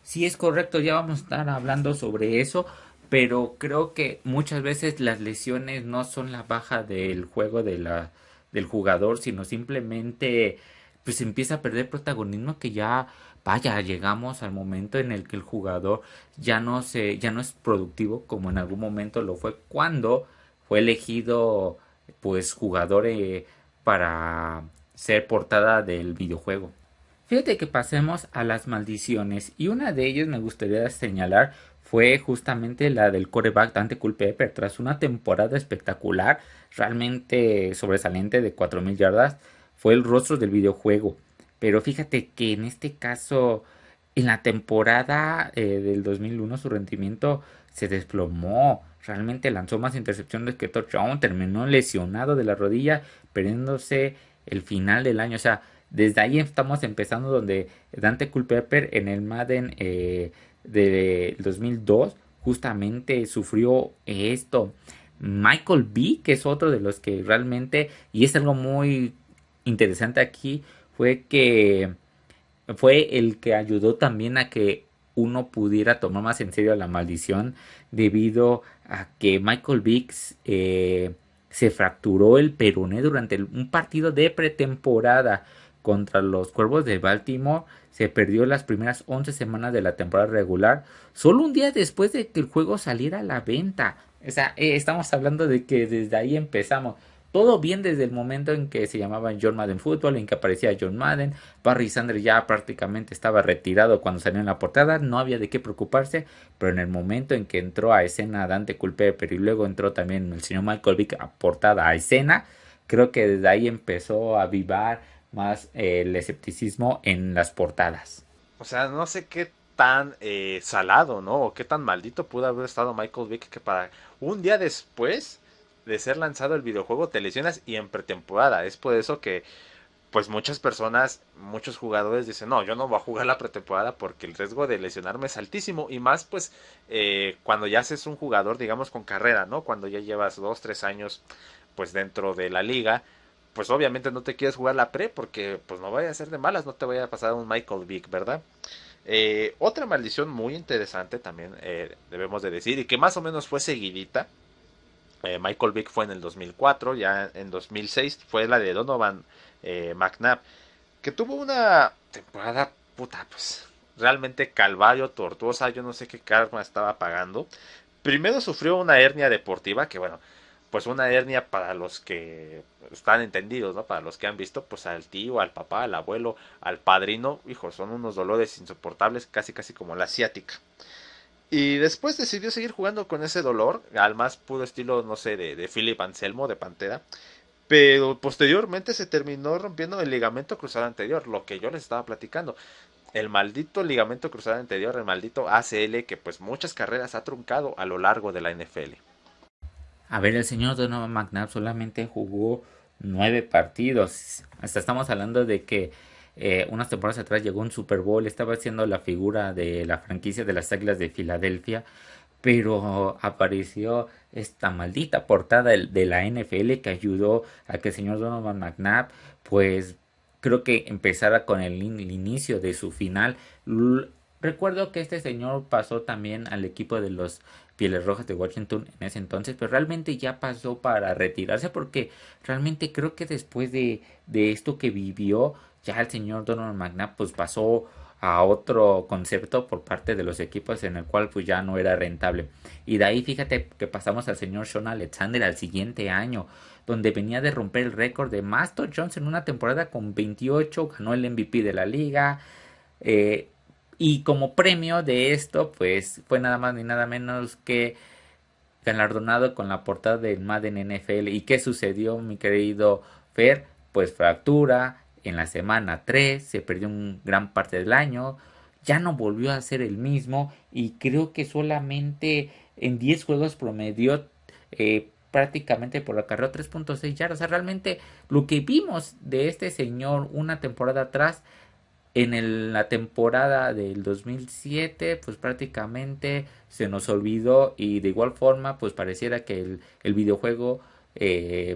Sí, es correcto, ya vamos a estar hablando sobre eso, pero creo que muchas veces las lesiones no son la baja del juego del jugador, sino simplemente pues empieza a perder protagonismo que ya, vaya, llegamos al momento en el que el jugador ya no es productivo como en algún momento lo fue cuando fue elegido pues jugador para ser portada del videojuego. Fíjate que pasemos a las maldiciones y una de ellas me gustaría señalar fue justamente la del quarterback Dante Culpepper. Tras una temporada espectacular, realmente sobresaliente de 4.000 yardas, fue el rostro del videojuego. Pero fíjate que en este caso, en la temporada del 2001 su rendimiento se desplomó. Realmente lanzó más intercepciones que touchdown, terminó lesionado de la rodilla, perdiéndose el final del año. O sea, desde ahí estamos empezando donde Dante Culpepper en el Madden de 2002 justamente sufrió esto. Michael B, que es otro de los que realmente, y es algo muy interesante aquí, fue que fue el que ayudó también a que uno pudiera tomar más en serio la maldición debido a que Michael Biggs se fracturó el peroné durante un partido de pretemporada contra los Cuervos de Baltimore. Se perdió las primeras 11 semanas de la temporada regular, solo un día después de que el juego saliera a la venta. O sea, estamos hablando de que desde ahí empezamos. todo bien desde el momento en que se llamaba John Madden Football, en que aparecía John Madden. Barry Sanders ya prácticamente estaba retirado cuando salió en la portada, no había de qué preocuparse, pero en el momento en que entró a escena Dante Culpepper y luego entró también el señor Michael Vick a portada a escena, creo que desde ahí empezó a avivar más el escepticismo en las portadas. O sea, no sé qué tan salado, ¿no? O qué tan maldito pudo haber estado Michael Vick que para un día después de ser lanzado el videojuego te lesionas y en pretemporada. Es por eso que pues muchas personas, muchos jugadores dicen, no, yo no voy a jugar la pretemporada porque el riesgo de lesionarme es altísimo. Y más pues cuando ya seas un jugador, digamos, con carrera, ¿no? Cuando ya llevas 2, 3 años pues dentro de la liga, pues obviamente no te quieres jugar la pre porque pues no vaya a ser de malas, no te vaya a pasar un Michael Vick, ¿verdad? Otra maldición muy interesante también debemos de decir y que más o menos fue seguidita. Michael Vick fue en el 2004, ya en 2006 fue la de Donovan McNabb, que tuvo una temporada puta, pues realmente calvario, tortuosa, yo no sé qué karma estaba pagando. Primero sufrió una hernia deportiva, que bueno, pues una hernia para los que están entendidos, ¿no? Para los que han visto, pues al tío, al papá, al abuelo, al padrino, hijo, son unos dolores insoportables, casi casi como la ciática. Y después decidió seguir jugando con ese dolor, al más puro estilo, no sé, de Philip Anselmo, de Pantera. Pero posteriormente se terminó rompiendo el ligamento cruzado anterior, lo que yo les estaba platicando. El maldito ligamento cruzado anterior, el maldito ACL, que pues muchas carreras ha truncado a lo largo de la NFL. A ver, el señor Donovan McNabb solamente jugó 9 partidos. Hasta estamos hablando de que unas temporadas atrás llegó un Super Bowl, estaba haciendo la figura de la franquicia de las Águilas de Filadelfia, pero apareció esta maldita portada de la NFL que ayudó a que el señor Donovan McNabb, pues creo que empezara con el inicio de su final. Recuerdo que este señor pasó también al equipo de los Pieles Rojas de Washington en ese entonces, pero realmente ya pasó para retirarse porque realmente creo que después de esto que vivió, ya el señor Donovan McNabb pues pasó a otro concepto por parte de los equipos en el cual pues ya no era rentable. Y de ahí fíjate que pasamos al señor Sean Alexander al siguiente año, donde venía de romper el récord de Master Jones en una temporada con 28, ganó el MVP de la liga. eh, y como premio de esto, pues fue nada más ni nada menos que galardonado con la portada del Madden NFL. ¿Y qué sucedió, mi querido Fer? Pues fractura en la semana 3, se perdió un gran parte del año, ya no volvió a ser el mismo y creo que solamente en 10 juegos promedió prácticamente por la carrera 3.6 yardas. O sea, realmente lo que vimos de este señor una temporada atrás la temporada del 2007 pues prácticamente se nos olvidó y de igual forma pues pareciera que el videojuego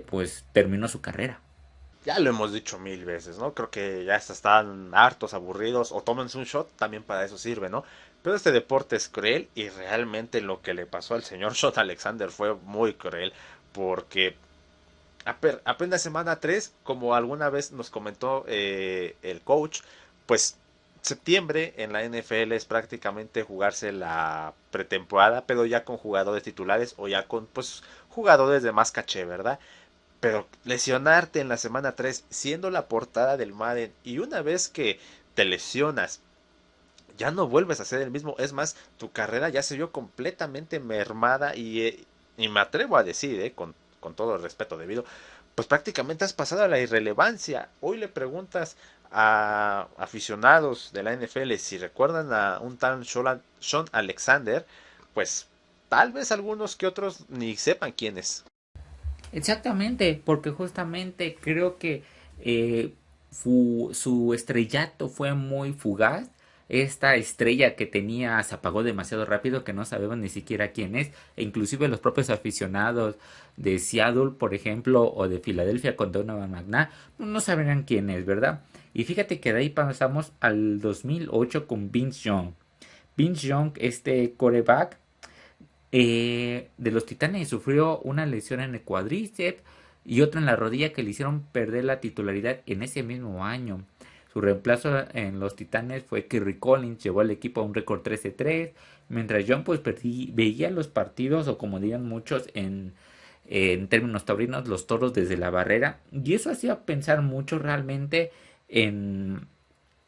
pues terminó su carrera. Ya lo hemos dicho mil veces, ¿no? Creo que ya están hartos, aburridos, o tómense un shot, también para eso sirve, ¿no? Pero este deporte es cruel y realmente lo que le pasó al señor Shot Alexander fue muy cruel porque apenas semana 3 como alguna vez nos comentó el coach, pues septiembre en la NFL es prácticamente jugarse la pretemporada, pero ya con jugadores titulares o ya con pues jugadores de más caché, ¿verdad? Pero lesionarte en la semana 3 siendo la portada del Madden y una vez que te lesionas ya no vuelves a ser el mismo. Es más, tu carrera ya se vio completamente mermada y me atrevo a decir, con todo el respeto debido, pues prácticamente has pasado a la irrelevancia. Hoy le preguntas a aficionados de la NFL si recuerdan a un tal Sean Alexander, pues tal vez algunos que otros ni sepan quién es. Exactamente, porque justamente creo que su estrellato fue muy fugaz. Esta estrella que tenía se apagó demasiado rápido que no sabemos ni siquiera quién es. E inclusive los propios aficionados de Seattle, por ejemplo, o de Filadelfia con Donovan McNabb, no sabrían quién es, ¿verdad? Y fíjate que de ahí pasamos al 2008 con Vince Young. Vince Young, este coreback de los Titanes, sufrió una lesión en el cuádriceps y otra en la rodilla que le hicieron perder la titularidad en ese mismo año. Su reemplazo en los Titanes fue Kerry Collins, llevó al equipo a un récord 13-3, mientras John pues veía los partidos o como dirían muchos en términos taurinos, los toros desde la barrera. Y eso hacía pensar mucho realmente en,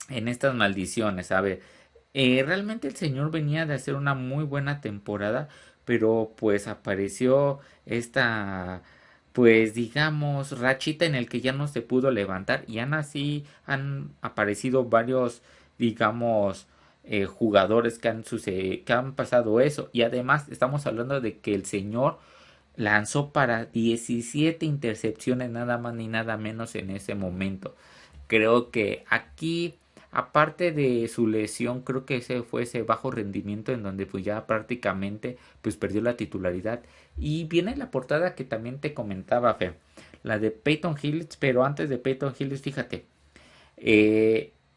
en estas maldiciones, ¿sabe? Realmente el señor venía de hacer una muy buena temporada, pero pues apareció esta, pues digamos, rachita en el que ya no se pudo levantar y aún así han aparecido varios, digamos, jugadores que han pasado eso. Y además estamos hablando de que el señor lanzó para 17 intercepciones nada más ni nada menos en ese momento. Creo que aquí, aparte de su lesión, creo que ese fue ese bajo rendimiento en donde pues ya prácticamente pues perdió la titularidad. Y viene la portada que también te comentaba, Fer, la de Peyton Hillis, pero antes de Peyton Hillis, fíjate,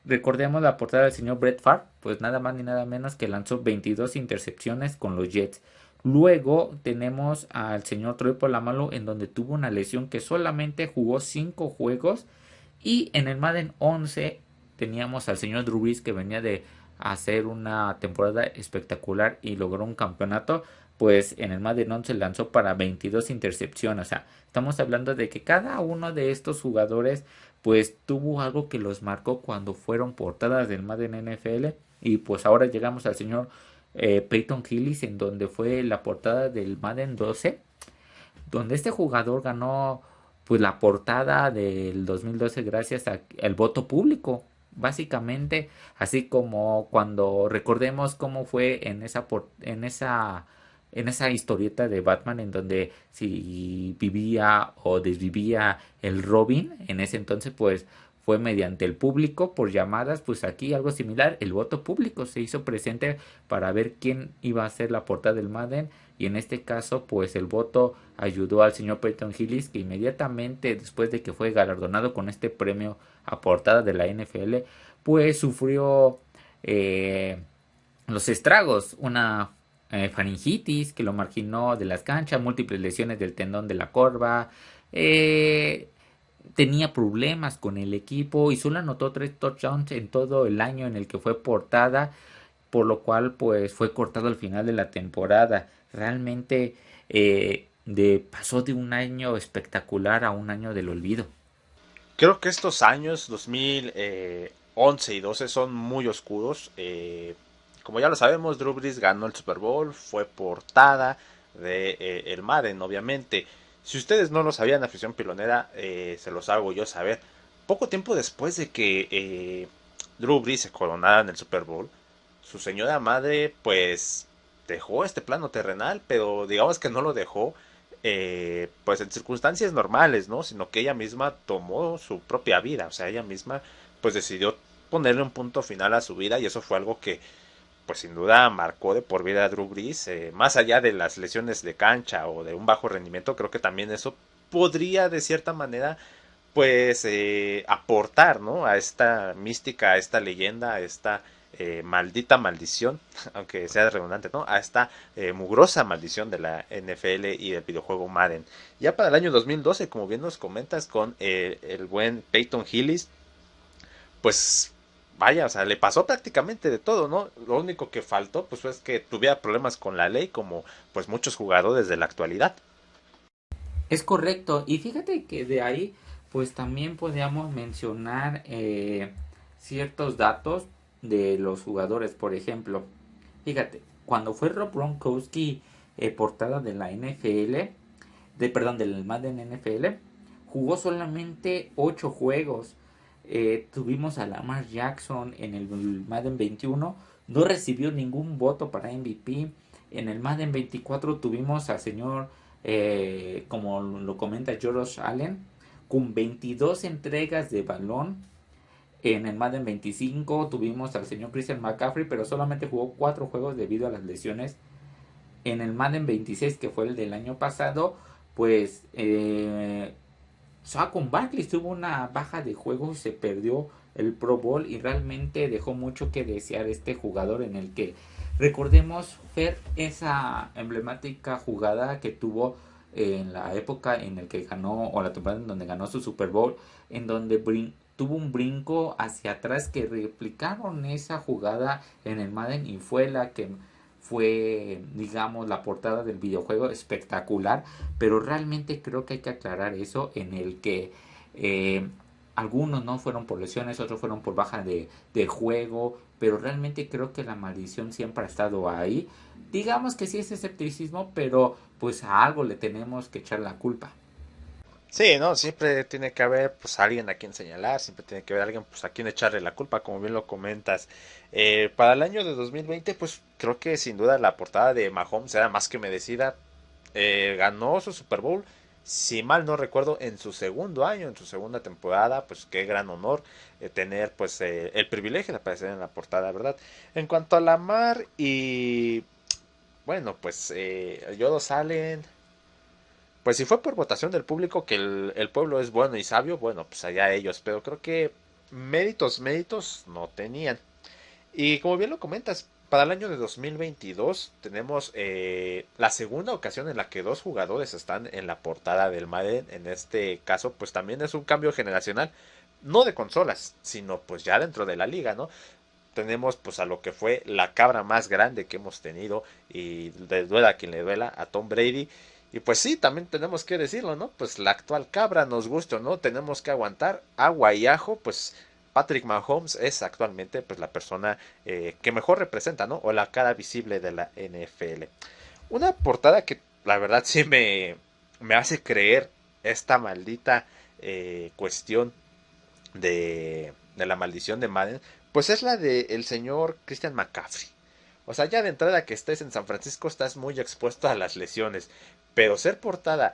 recordemos la portada del señor Brett Favre, pues nada más ni nada menos que lanzó 22 intercepciones con los Jets. Luego tenemos al señor Troy Polamalu en donde tuvo una lesión que solamente jugó 5 juegos. Y en el Madden 11 teníamos al señor Drew Brees que venía de hacer una temporada espectacular y logró un campeonato. Pues en el Madden 11 lanzó para 22 intercepciones. O sea, estamos hablando de que cada uno de estos jugadores pues tuvo algo que los marcó cuando fueron portadas del Madden NFL. Y pues ahora llegamos al señor Peyton Hillis en donde fue la portada del Madden 12, donde este jugador ganó pues la portada del 2012 gracias al voto público, básicamente, así como cuando recordemos cómo fue en esa historieta de Batman en donde si vivía o desvivía el Robin, en ese entonces pues fue mediante el público por llamadas, pues aquí algo similar, el voto público se hizo presente para ver quién iba a ser la portada del Madden y en este caso pues el voto ayudó al señor Peyton Hillis que inmediatamente después de que fue galardonado con este premio a portada de la NFL pues sufrió eh, los estragos, una faringitis que lo marginó de las canchas, múltiples lesiones del tendón de la corva, tenía problemas con el equipo y solo anotó 3 touchdowns en todo el año en el que fue portada, por lo cual pues fue cortado al final de la temporada. Realmente pasó de un año espectacular a un año del olvido. Creo que estos años 2011 y 12 son muy oscuros. Como ya lo sabemos, Drew Brees ganó el Super Bowl, fue portada de el Madden, obviamente. Si ustedes no lo sabían, afición pilonera, se los hago yo saber. Poco tiempo después de que Drew Brees se coronara en el Super Bowl, su señora madre, pues, dejó este plano terrenal, pero digamos que no lo dejó pues en circunstancias normales, ¿no? Sino que ella misma tomó su propia vida, o sea, ella misma pues decidió ponerle un punto final a su vida y eso fue algo que pues sin duda marcó de por vida a Drew Brees, más allá de las lesiones de cancha o de un bajo rendimiento, creo que también eso podría de cierta manera pues aportar, ¿no? A esta mística, a esta leyenda, a esta maldita maldición, aunque sea redundante, ¿no? A esta mugrosa maldición de la NFL y del videojuego Madden. Ya para el año 2012, como bien nos comentas, con el buen Peyton Hillis, pues vaya, o sea, le pasó prácticamente de todo, ¿no? Lo único que faltó, pues fue que tuviera problemas con la ley, como pues muchos jugadores de la actualidad. Es correcto, y fíjate que de ahí pues también podríamos mencionar ciertos datos de los jugadores, por ejemplo, fíjate, cuando fue Rob Gronkowski portada de la NFL, perdón, del Madden NFL, jugó solamente 8 juegos. Tuvimos a Lamar Jackson en el Madden 21, no recibió ningún voto para MVP. En el Madden 24 tuvimos al señor, como lo comenta Josh Allen, con 22 entregas de balón. En el Madden 25 tuvimos al señor Christian McCaffrey, pero solamente jugó 4 juegos debido a las lesiones. En el Madden 26, que fue el del año pasado, pues Saquon Barkley tuvo una baja de juego y se perdió el Pro Bowl y realmente dejó mucho que desear este jugador en el que recordemos Fer esa emblemática jugada que tuvo en la época en el que ganó o la temporada en donde ganó su Super Bowl en donde tuvo un brinco hacia atrás que replicaron esa jugada en el Madden y fue, digamos, la portada del videojuego espectacular, pero realmente creo que hay que aclarar eso en el que eh, algunos no fueron por lesiones, otros fueron por baja de juego, pero realmente creo que la maldición siempre ha estado ahí. Digamos que sí es escepticismo, pero pues a algo le tenemos que echar la culpa. Sí, no, siempre tiene que haber pues alguien a quien señalar, siempre tiene que haber alguien pues a quien echarle la culpa, como bien lo comentas. Para el año de 2020, pues creo que sin duda la portada de Mahomes era más que merecida. Ganó su Super Bowl, si mal no recuerdo, en su segundo año, en su segunda temporada, pues qué gran honor tener pues el privilegio de aparecer en la portada, ¿verdad? En cuanto a Lamar y bueno, pues Yodo Allen. Pues si fue por votación del público que el pueblo es bueno y sabio, bueno, pues allá ellos, pero creo que méritos no tenían. Y como bien lo comentas, para el año de 2022 tenemos la segunda ocasión en la que dos jugadores están en la portada del Madden. En este caso, pues también es un cambio generacional, no de consolas, sino pues ya dentro de la liga, ¿no? Tenemos pues a lo que fue la cabra más grande que hemos tenido y le duela a quien le duela, a Tom Brady. Y pues sí, también tenemos que decirlo, ¿no? Pues la actual cabra, nos gusta o no, tenemos que aguantar agua y ajo, pues Patrick Mahomes es actualmente pues la persona que mejor representa, ¿no? O la cara visible de la NFL. Una portada que la verdad sí me hace creer esta maldita cuestión de la maldición de Madden, pues es la del señor Christian McCaffrey. O sea, ya de entrada que estés en San Francisco estás muy expuesto a las lesiones, pero ser portada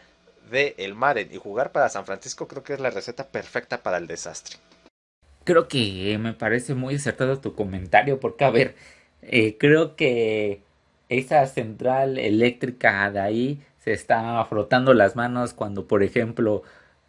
de el Madden y jugar para San Francisco creo que es la receta perfecta para el desastre. Creo que me parece muy acertado tu comentario, porque a ver, creo que esa central eléctrica de ahí se está frotando las manos cuando, por ejemplo,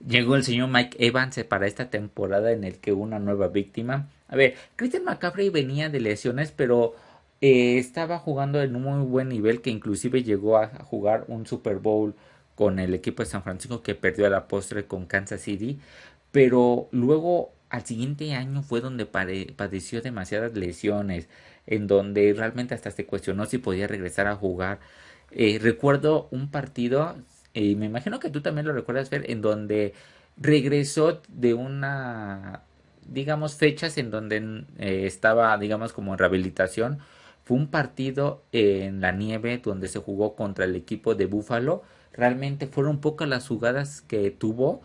llegó el señor Mike Evans para esta temporada en el que hubo una nueva víctima. A ver, Christian McCaffrey venía de lesiones, pero estaba jugando en un muy buen nivel que inclusive llegó a jugar un Super Bowl con el equipo de San Francisco que perdió a la postre con Kansas City, pero luego al siguiente año fue donde padeció demasiadas lesiones, en donde realmente hasta se cuestionó si podía regresar a jugar. Recuerdo un partido, y me imagino que tú también lo recuerdas ver, en donde regresó de una, digamos, fechas en donde estaba, digamos, como en rehabilitación. Fue un partido en la nieve donde se jugó contra el equipo de Buffalo. Realmente fueron pocas las jugadas que tuvo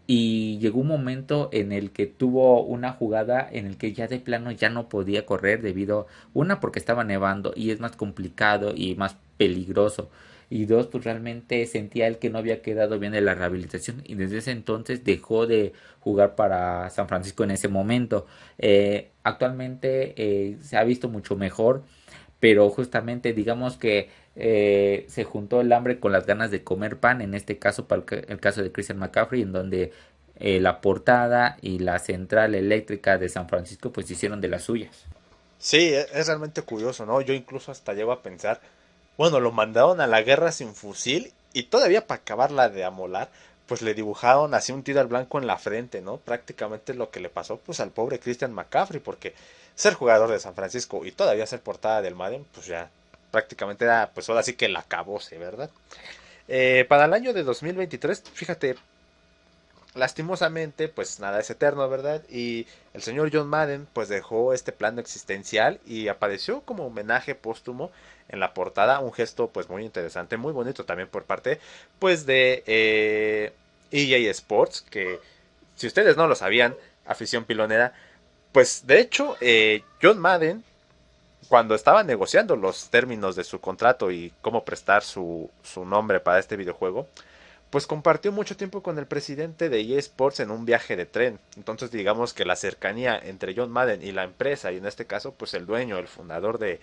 y llegó un momento en el que tuvo una jugada en el que ya de plano ya no podía correr debido, una, porque estaba nevando y es más complicado y más peligroso, y dos, pues realmente sentía él que no había quedado bien de la rehabilitación y desde ese entonces dejó de jugar para San Francisco en ese momento. Actualmente se ha visto mucho mejor, pero justamente digamos que se juntó el hambre con las ganas de comer pan, en este caso para el caso de Christian McCaffrey, en donde la portada y la central eléctrica de San Francisco pues hicieron de las suyas. Sí, es realmente curioso, ¿no? Yo incluso hasta llego a pensar, bueno, lo mandaron a la guerra sin fusil y todavía para acabarla de amolar, pues le dibujaron así un tiro al blanco en la frente, ¿no? Prácticamente lo que le pasó pues al pobre Christian McCaffrey, porque ser jugador de San Francisco y todavía ser portada del Madden, pues ya prácticamente era pues ahora sí que la acabose, ¿verdad? Para el año de 2023, fíjate, lastimosamente, pues nada es eterno, ¿verdad? Y el señor John Madden, pues dejó este plano existencial y apareció como homenaje póstumo en la portada, un gesto pues muy interesante, muy bonito también por parte, pues de EA Sports, que si ustedes no lo sabían, afición pilonera, pues de hecho John Madden, cuando estaba negociando los términos de su contrato y cómo prestar su nombre para este videojuego, pues compartió mucho tiempo con el presidente de EA Sports en un viaje de tren. Entonces digamos que la cercanía entre John Madden y la empresa, y en este caso pues el dueño, el fundador de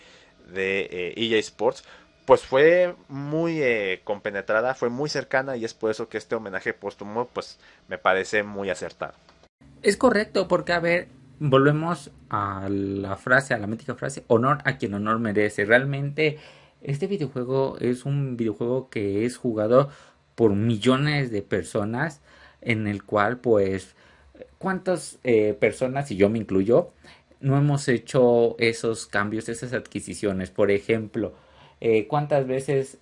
EA Sports, pues fue muy compenetrada, fue muy cercana y es por eso que este homenaje póstumo pues me parece muy acertado. Es correcto, porque a ver, volvemos a la frase, a la mítica frase, honor a quien honor merece. Realmente este videojuego es un videojuego que es jugado por millones de personas, en el cual pues cuántas personas, y yo me incluyo, no hemos hecho esos cambios, esas adquisiciones. Por ejemplo, ¿Cuántas veces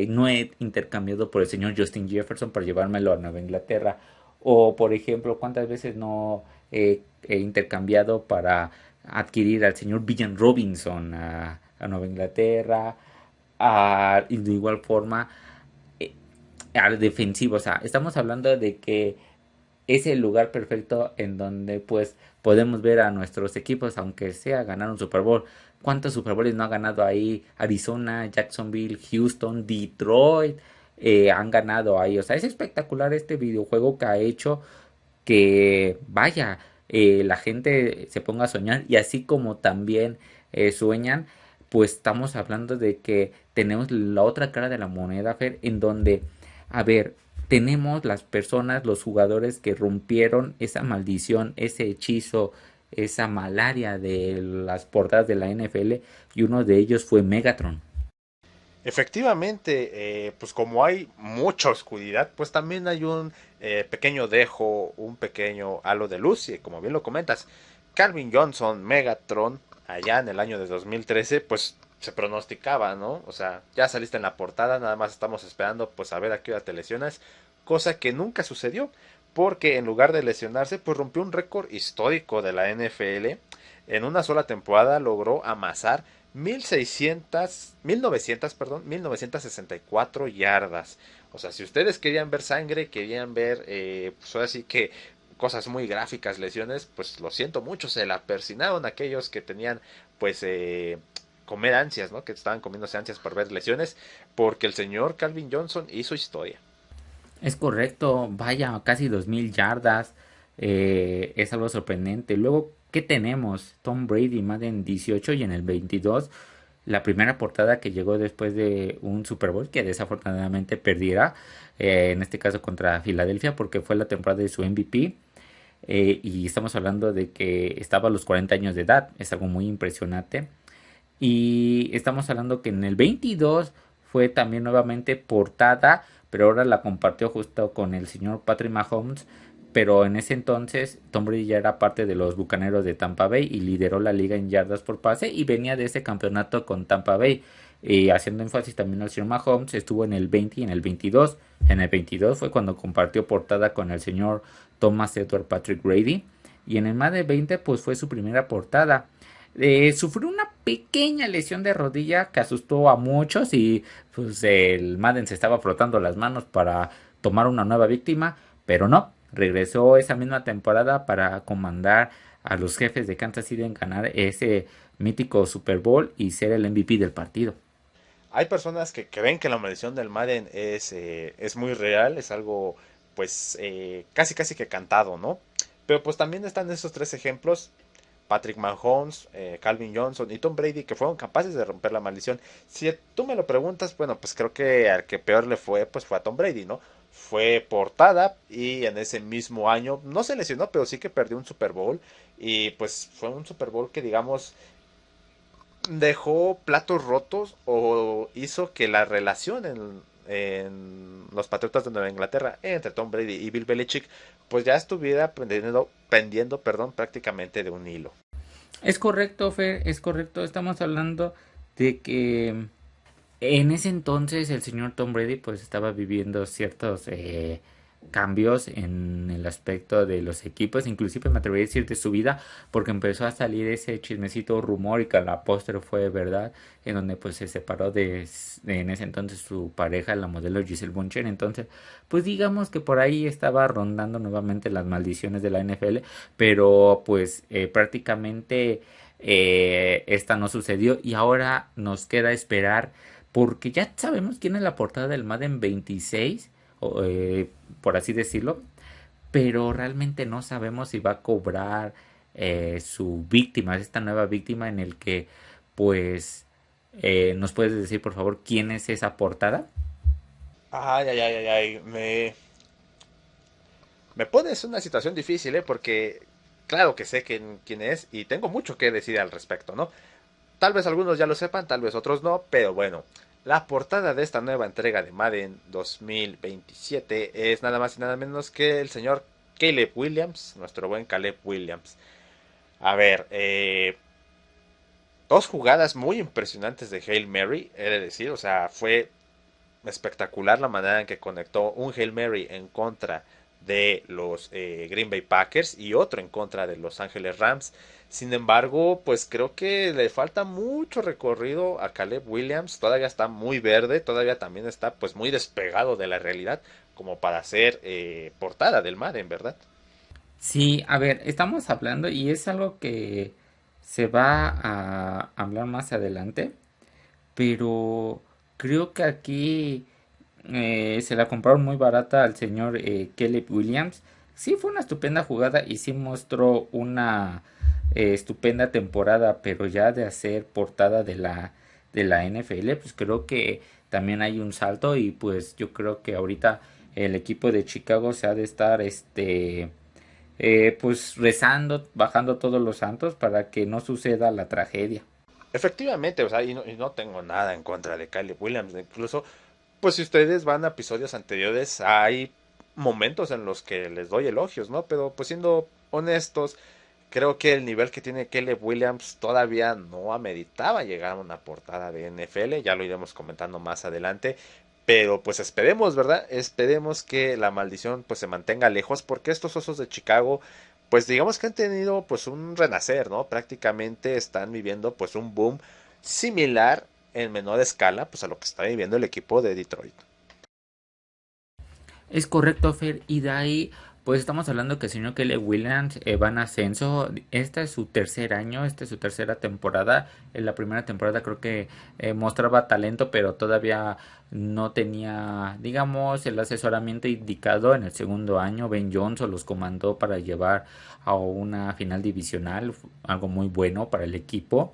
no he intercambiado por el señor Justin Jefferson para llevármelo a Nueva Inglaterra? O, por ejemplo, ¿cuántas veces no he intercambiado para adquirir al señor Villan Robinson a Nueva Inglaterra? Y de igual forma, eh, al defensivo. O sea, estamos hablando de que es el lugar perfecto en donde pues podemos ver a nuestros equipos, aunque sea ganar un Super Bowl. ¿Cuántos Super Bowls no ha ganado ahí? Arizona, Jacksonville, Houston, Detroit, han ganado ahí. O sea, es espectacular este videojuego que ha hecho que, vaya, la gente se ponga a soñar y así como también sueñan, pues estamos hablando de que tenemos la otra cara de la moneda, Fer, en donde, a ver, tenemos las personas, los jugadores que rompieron esa maldición, ese hechizo, esa malaria de las portadas de la NFL y uno de ellos fue Megatron. Efectivamente, pues como hay mucha oscuridad, pues también hay un pequeño dejo, un pequeño halo de luz, y como bien lo comentas, Calvin Johnson, Megatron, allá en el año de 2013, pues se pronosticaba, ¿no? O sea, ya saliste en la portada, nada más estamos esperando pues a ver a qué hora te lesionas, cosa que nunca sucedió, porque en lugar de lesionarse, pues rompió un récord histórico de la NFL, en una sola temporada logró amasar 1964 yardas. O sea, si ustedes querían ver sangre, querían ver, pues ahora sí que cosas muy gráficas, lesiones, pues lo siento mucho, se la persinaron aquellos que tenían, pues, comer ansias, ¿no? Que estaban comiéndose ansias por ver lesiones, porque el señor Calvin Johnson hizo historia. Es correcto, vaya, casi 2000 yardas. Es algo sorprendente. Luego, ¿qué tenemos? Tom Brady, Madden 18 y en el 22, la primera portada que llegó después de un Super Bowl que desafortunadamente perdiera, en este caso contra Filadelfia, porque fue la temporada de su MVP. Y estamos hablando de que estaba a los 40 años de edad, es algo muy impresionante. Y estamos hablando que en el 22 fue también nuevamente portada, pero ahora la compartió justo con el señor Patrick Mahomes. Pero en ese entonces Tom Brady ya era parte de los Bucaneros de Tampa Bay y lideró la liga en yardas por pase y venía de ese campeonato con Tampa Bay. Y haciendo énfasis también al señor Mahomes, estuvo en el 20 y en el 22. En el 22 fue cuando compartió portada con el señor Thomas Edward Patrick Brady. Y en el más de 20 pues fue su primera portada. Sufrió una pequeña lesión de rodilla que asustó a muchos y pues el Madden se estaba frotando las manos para tomar una nueva víctima, pero no, regresó esa misma temporada para comandar a los Jefes de Kansas City en ganar ese mítico Super Bowl y ser el MVP del partido. Hay personas que creen que la maldición del Madden es muy real, es algo pues casi casi que cantado, ¿no? Pero pues también están esos tres ejemplos, Patrick Mahomes, Calvin Johnson y Tom Brady, que fueron capaces de romper la maldición. Si tú me lo preguntas, bueno, pues creo que al que peor le fue, pues fue a Tom Brady, ¿no? Fue portada y en ese mismo año no se lesionó, pero sí que perdió un Super Bowl. Y pues fue un Super Bowl que digamos dejó platos rotos o hizo que la relación en los Patriotas de Nueva Inglaterra entre Tom Brady y Bill Belichick pues ya estuviera pendiendo, perdón, prácticamente de un hilo. Es correcto, Fer, es correcto. Estamos hablando de que en ese entonces el señor Tom Brady pues estaba viviendo ciertos cambios en el aspecto de los equipos, inclusive me atrevería a decir de su vida, porque empezó a salir ese chismecito rumor y que a la postre fue verdad, en donde pues se separó de en ese entonces su pareja, la modelo Giselle Buncher. Entonces pues digamos que por ahí estaba rondando nuevamente las maldiciones de la NFL, pero pues prácticamente esta no sucedió y ahora nos queda esperar porque ya sabemos quién es la portada del Madden 26, por así decirlo, pero realmente no sabemos si va a cobrar su víctima, esta nueva víctima en el que, pues, ¿nos puedes decir por favor quién es esa portada? Ay, ay, ay, ay, ay, me pones en una situación difícil, ¿eh? Porque claro que sé quién es y tengo mucho que decir al respecto, ¿no? Tal vez algunos ya lo sepan, tal vez otros no, pero bueno, la portada de esta nueva entrega de Madden 2027 es nada más y nada menos que el señor Caleb Williams, nuestro buen Caleb Williams. A ver, dos jugadas muy impresionantes de Hail Mary, he de decir, o sea, fue espectacular la manera en que conectó un Hail Mary en contra de los Green Bay Packers y otro en contra de Los Ángeles Rams. Sin embargo, pues creo que le falta mucho recorrido a Caleb Williams, todavía está muy verde, todavía también está pues muy despegado de la realidad como para ser portada del Madden, ¿verdad? Sí, a ver, estamos hablando y es algo que se va a hablar más adelante, pero creo que aquí se la compraron muy barata al señor Caleb Williams. Sí, fue una estupenda jugada y sí mostró una estupenda temporada, pero ya de hacer portada de la NFL, pues creo que también hay un salto y pues yo creo que ahorita el equipo de Chicago se ha de estar pues rezando, bajando todos los santos para que no suceda la tragedia. Efectivamente, o sea, y no tengo nada en contra de Caleb Williams, incluso pues si ustedes van a episodios anteriores, hay momentos en los que les doy elogios, ¿no? Pero pues siendo honestos, creo que el nivel que tiene Caleb Williams todavía no ameritaba llegar a una portada de NFL, ya lo iremos comentando más adelante, pero pues esperemos, ¿verdad? Esperemos que la maldición pues se mantenga lejos porque estos Osos de Chicago pues digamos que han tenido pues un renacer, ¿no? Prácticamente están viviendo pues un boom similar en menor escala pues a lo que está viviendo el equipo de Detroit. Es correcto, Fer, y de ahí, pues estamos hablando que el señor Kelly Williams va en ascenso. Este es su tercer año, esta es su tercera temporada. En la primera temporada creo que mostraba talento, pero todavía no tenía, digamos, el asesoramiento indicado. En el segundo año, Ben Johnson los comandó para llevar a una final divisional, algo muy bueno para el equipo.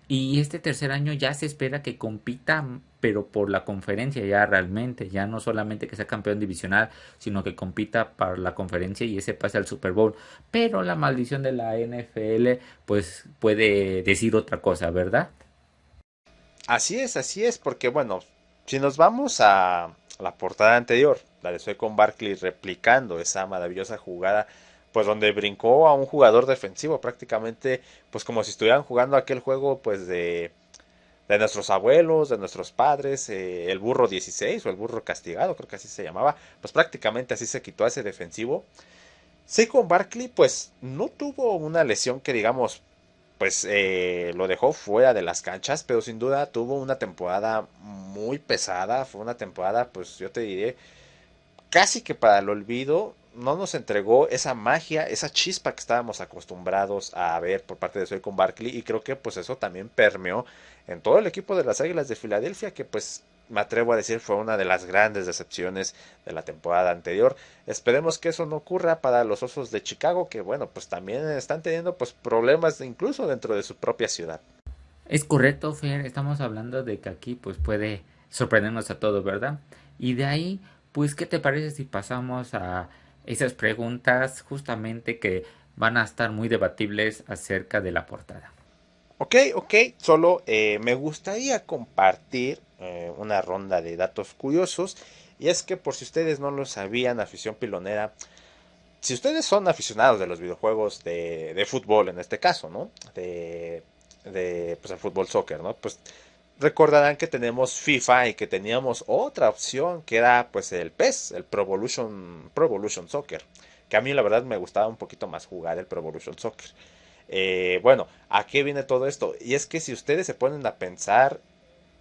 Y este tercer año ya se espera que compita, pero por la conferencia ya realmente, ya no solamente que sea campeón divisional, sino que compita para la conferencia y ese pase al Super Bowl. Pero la maldición de la NFL, pues puede decir otra cosa, ¿verdad? Así es, porque bueno, si nos vamos a la portada anterior, la de Saquon Barkley replicando esa maravillosa jugada, pues donde brincó a un jugador defensivo prácticamente, pues como si estuvieran jugando aquel juego pues de nuestros abuelos, de nuestros padres, el burro 16 o el burro castigado, creo que así se llamaba, pues prácticamente así se quitó a ese defensivo. Saquon Barkley pues no tuvo una lesión que digamos pues lo dejó fuera de las canchas, pero sin duda tuvo una temporada muy pesada, fue una temporada pues yo te diré casi que para el olvido, no nos entregó esa magia, esa chispa que estábamos acostumbrados a ver por parte de Saquon Barkley y creo que pues eso también permeó en todo el equipo de las Águilas de Filadelfia que pues me atrevo a decir fue una de las grandes decepciones de la temporada anterior. Esperemos que eso no ocurra para los Osos de Chicago que bueno pues también están teniendo pues problemas incluso dentro de su propia ciudad. Es correcto, Fer, estamos hablando de que aquí pues puede sorprendernos a todos, ¿verdad? Y de ahí, pues, ¿qué te parece si pasamos a esas preguntas justamente que van a estar muy debatibles acerca de la portada? Ok, solo me gustaría compartir una ronda de datos curiosos. Y es que por si ustedes no lo sabían, afición pilonera, si ustedes son aficionados de los videojuegos de fútbol en este caso, ¿no? Pues el fútbol soccer, ¿no? Pues recordarán que tenemos FIFA y que teníamos otra opción que era pues el PES, el Pro Evolution Soccer. Que a mí la verdad me gustaba un poquito más jugar el Pro Evolution Soccer. Bueno, ¿a qué viene todo esto? Y es que si ustedes se ponen a pensar,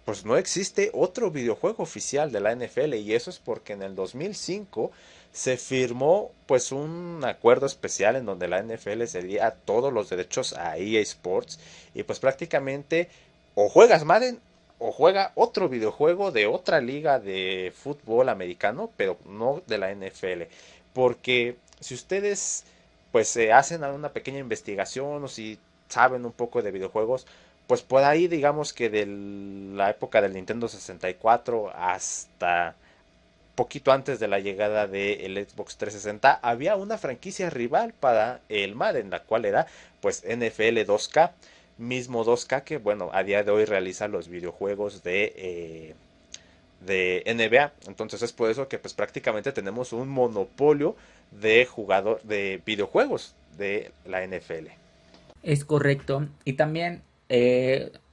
pues no existe otro videojuego oficial de la NFL y eso es porque en el 2005 se firmó pues un acuerdo especial en donde la NFL cedía todos los derechos a EA Sports y pues prácticamente o juegas Madden o juega otro videojuego de otra liga de fútbol americano, pero no de la NFL, porque si ustedes pues hacen una pequeña investigación o si saben un poco de videojuegos, pues por ahí digamos que de la época del Nintendo 64 hasta poquito antes de la llegada del Xbox 360 había una franquicia rival para el Madden, la cual era pues NFL 2K, mismo 2K que bueno a día de hoy realiza los videojuegos de NBA. Entonces es por eso que pues prácticamente tenemos un monopolio de jugador de videojuegos de la NFL. Es correcto. Y también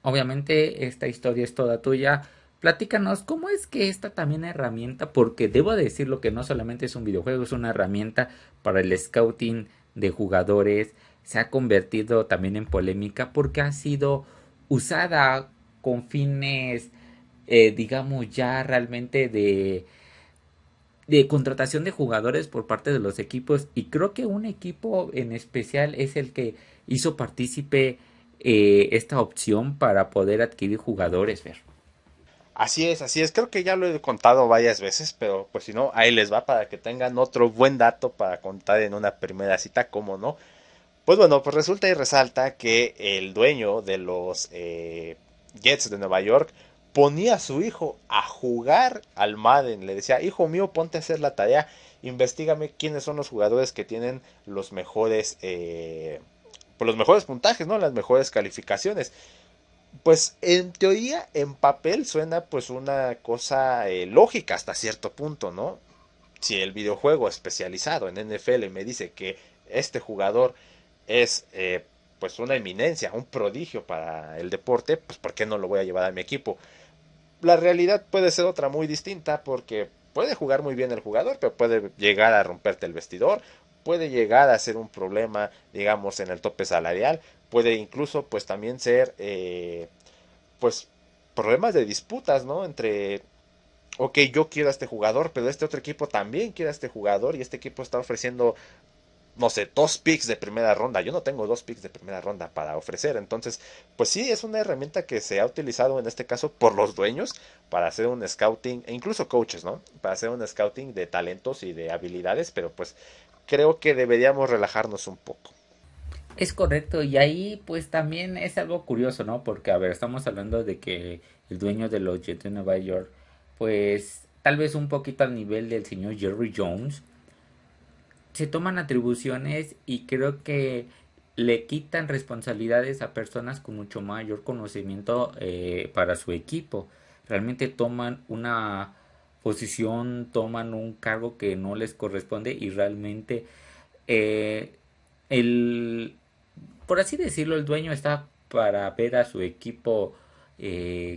Obviamente esta historia es toda tuya. Platícanos, ¿cómo es que esta también herramienta? Porque debo decirlo que no solamente es un videojuego, es una herramienta para el scouting de jugadores. Se ha convertido también en polémica porque ha sido usada con fines, digamos, ya realmente de contratación de jugadores por parte de los equipos. Y creo que un equipo en especial es el que hizo partícipe esta opción para poder adquirir jugadores, Fer. Así es, así es. Creo que ya lo he contado varias veces, pero pues si no, ahí les va para que tengan otro buen dato para contar en una primera cita, ¿cómo no? Pues bueno, pues resulta y resalta que el dueño de los Jets de Nueva York ponía a su hijo a jugar al Madden. Le decía, hijo mío, ponte a hacer la tarea, investigame quiénes son los jugadores que tienen pues los mejores puntajes, ¿no? Las mejores calificaciones. Pues en teoría, en papel suena pues una cosa lógica hasta cierto punto, ¿no? Si el videojuego especializado en NFL me dice que este jugador es pues una eminencia, un prodigio para el deporte, pues ¿por qué no lo voy a llevar a mi equipo? La realidad puede ser otra muy distinta porque puede jugar muy bien el jugador, pero puede llegar a romperte el vestidor, puede llegar a ser un problema, digamos, en el tope salarial, puede incluso pues también ser pues problemas de disputas, ¿no? Entre ok, yo quiero a este jugador, pero este otro equipo también quiere a este jugador y este equipo está ofreciendo, no sé, 2 picks de primera ronda. Yo no tengo 2 picks de primera ronda para ofrecer. Entonces, pues sí, es una herramienta que se ha utilizado en este caso por los dueños para hacer un scouting, e incluso coaches, ¿no? Para hacer un scouting de talentos y de habilidades, pero pues creo que deberíamos relajarnos un poco. Es correcto, y ahí pues también es algo curioso, ¿no? Porque, a ver, estamos hablando de que el dueño de los Jets de Nueva York, pues tal vez un poquito al nivel del señor Jerry Jones, se toman atribuciones y creo que le quitan responsabilidades a personas con mucho mayor conocimiento para su equipo. Realmente toman una posición, toman un cargo que no les corresponde y realmente eh, el, por así decirlo, el dueño está para ver a su equipo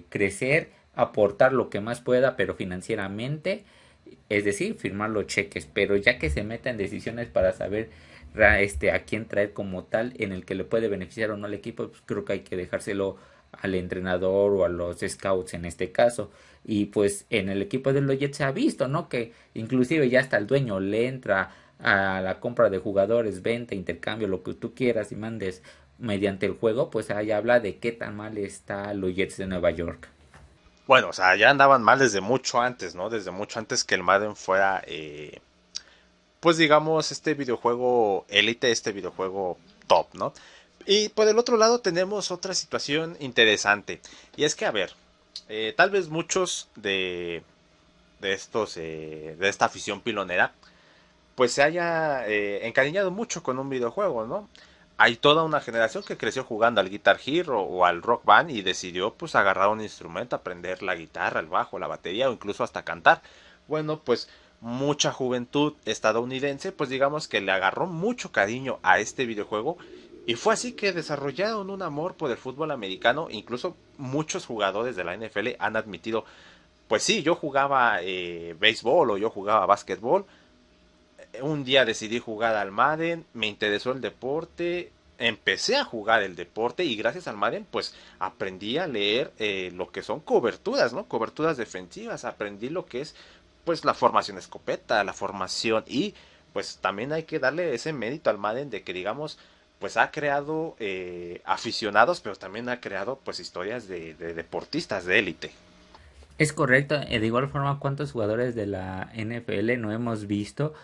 crecer, aportar lo que más pueda, pero financieramente, es decir, firmar los cheques, pero ya que se meta en decisiones para saber a quién traer como tal, en el que le puede beneficiar o no al equipo, pues creo que hay que dejárselo al entrenador o a los scouts en este caso. Y pues en el equipo de los Jets se ha visto, ¿no? Que inclusive ya hasta el dueño le entra a la compra de jugadores, venta, intercambio, lo que tú quieras y mandes mediante el juego, pues ahí habla de qué tan mal está los Jets de Nueva York. Bueno, o sea, ya andaban mal desde mucho antes, ¿no? Desde mucho antes que el Madden fuera pues digamos, este videojuego élite, este videojuego top, ¿no? Y por el otro lado tenemos otra situación interesante. Y es que, a ver, tal vez muchos de estos, de esta afición pilonera, pues se haya encariñado mucho con un videojuego, ¿no? Hay toda una generación que creció jugando al Guitar Hero o al Rock Band y decidió pues agarrar un instrumento, aprender la guitarra, el bajo, la batería o incluso hasta cantar. Bueno, pues mucha juventud estadounidense pues digamos que le agarró mucho cariño a este videojuego y fue así que desarrollaron un amor por el fútbol americano. Incluso muchos jugadores de la NFL han admitido, pues sí, yo jugaba béisbol o yo jugaba básquetbol, un día decidí jugar al Madden, me interesó el deporte, empecé a jugar el deporte y gracias al Madden pues aprendí a leer lo que son coberturas, ¿no? Coberturas defensivas, aprendí lo que es pues la formación escopeta, la formación y pues también hay que darle ese mérito al Madden de que digamos pues ha creado aficionados pero también ha creado pues historias de deportistas de élite. Es correcto, de igual forma, ¿cuántos jugadores de la NFL no hemos visto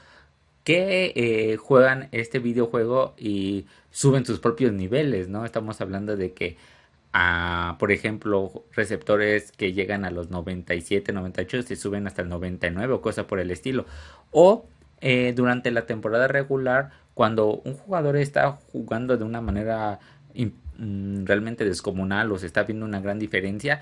que juegan este videojuego y suben sus propios niveles, ¿no? Estamos hablando de que, por ejemplo, receptores que llegan a los 97, 98 se suben hasta el 99 o cosas por el estilo. O durante la temporada regular, cuando un jugador está jugando de una manera realmente descomunal o se está viendo una gran diferencia,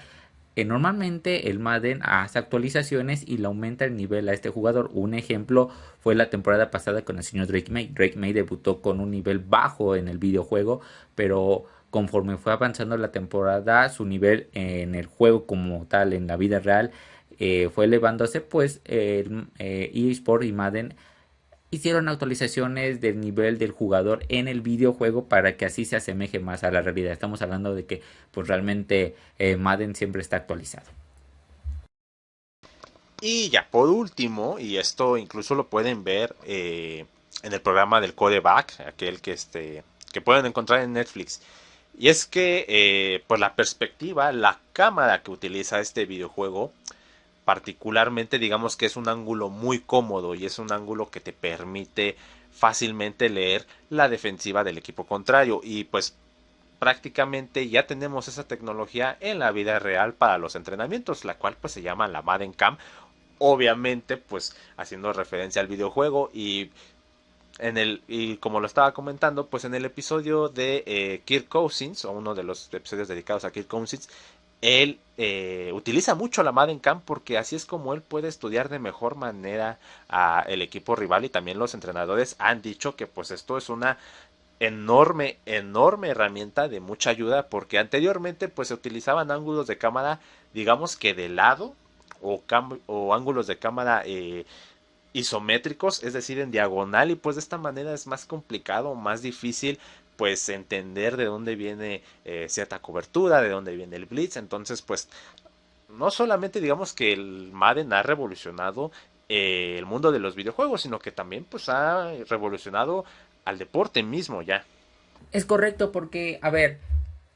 normalmente el Madden hace actualizaciones y le aumenta el nivel a este jugador. Un ejemplo fue la temporada pasada con el señor Drake May. Drake May debutó con un nivel bajo en el videojuego, pero conforme fue avanzando la temporada, su nivel en el juego como tal, en la vida real, fue elevándose, pues EA Sport y Madden hicieron actualizaciones del nivel del jugador en el videojuego para que así se asemeje más a la realidad. Estamos hablando de que pues realmente Madden siempre está actualizado. Y ya por último, y esto incluso lo pueden ver en el programa del Codeback, aquel que pueden encontrar en Netflix. Y es que pues la perspectiva, la cámara que utiliza este videojuego, particularmente digamos que es un ángulo muy cómodo y es un ángulo que te permite fácilmente leer la defensiva del equipo contrario. Y pues prácticamente ya tenemos esa tecnología en la vida real para los entrenamientos, la cual pues se llama la Madden Cam, obviamente pues haciendo referencia al videojuego. Y como lo estaba comentando, pues en el episodio de Kirk Cousins, o uno de los episodios dedicados a Kirk Cousins, él utiliza mucho la Madden Cam porque así es como él puede estudiar de mejor manera a el equipo rival, y también los entrenadores han dicho que pues esto es una enorme herramienta de mucha ayuda, porque anteriormente pues se utilizaban ángulos de cámara digamos que de lado, o ángulos de cámara isométricos, es decir, en diagonal, y pues de esta manera es más complicado, más difícil pues entender de dónde viene cierta cobertura, de dónde viene el blitz. Entonces pues no solamente digamos que el Madden ha revolucionado el mundo de los videojuegos, sino que también pues ha revolucionado al deporte mismo ya. Es correcto porque, a ver,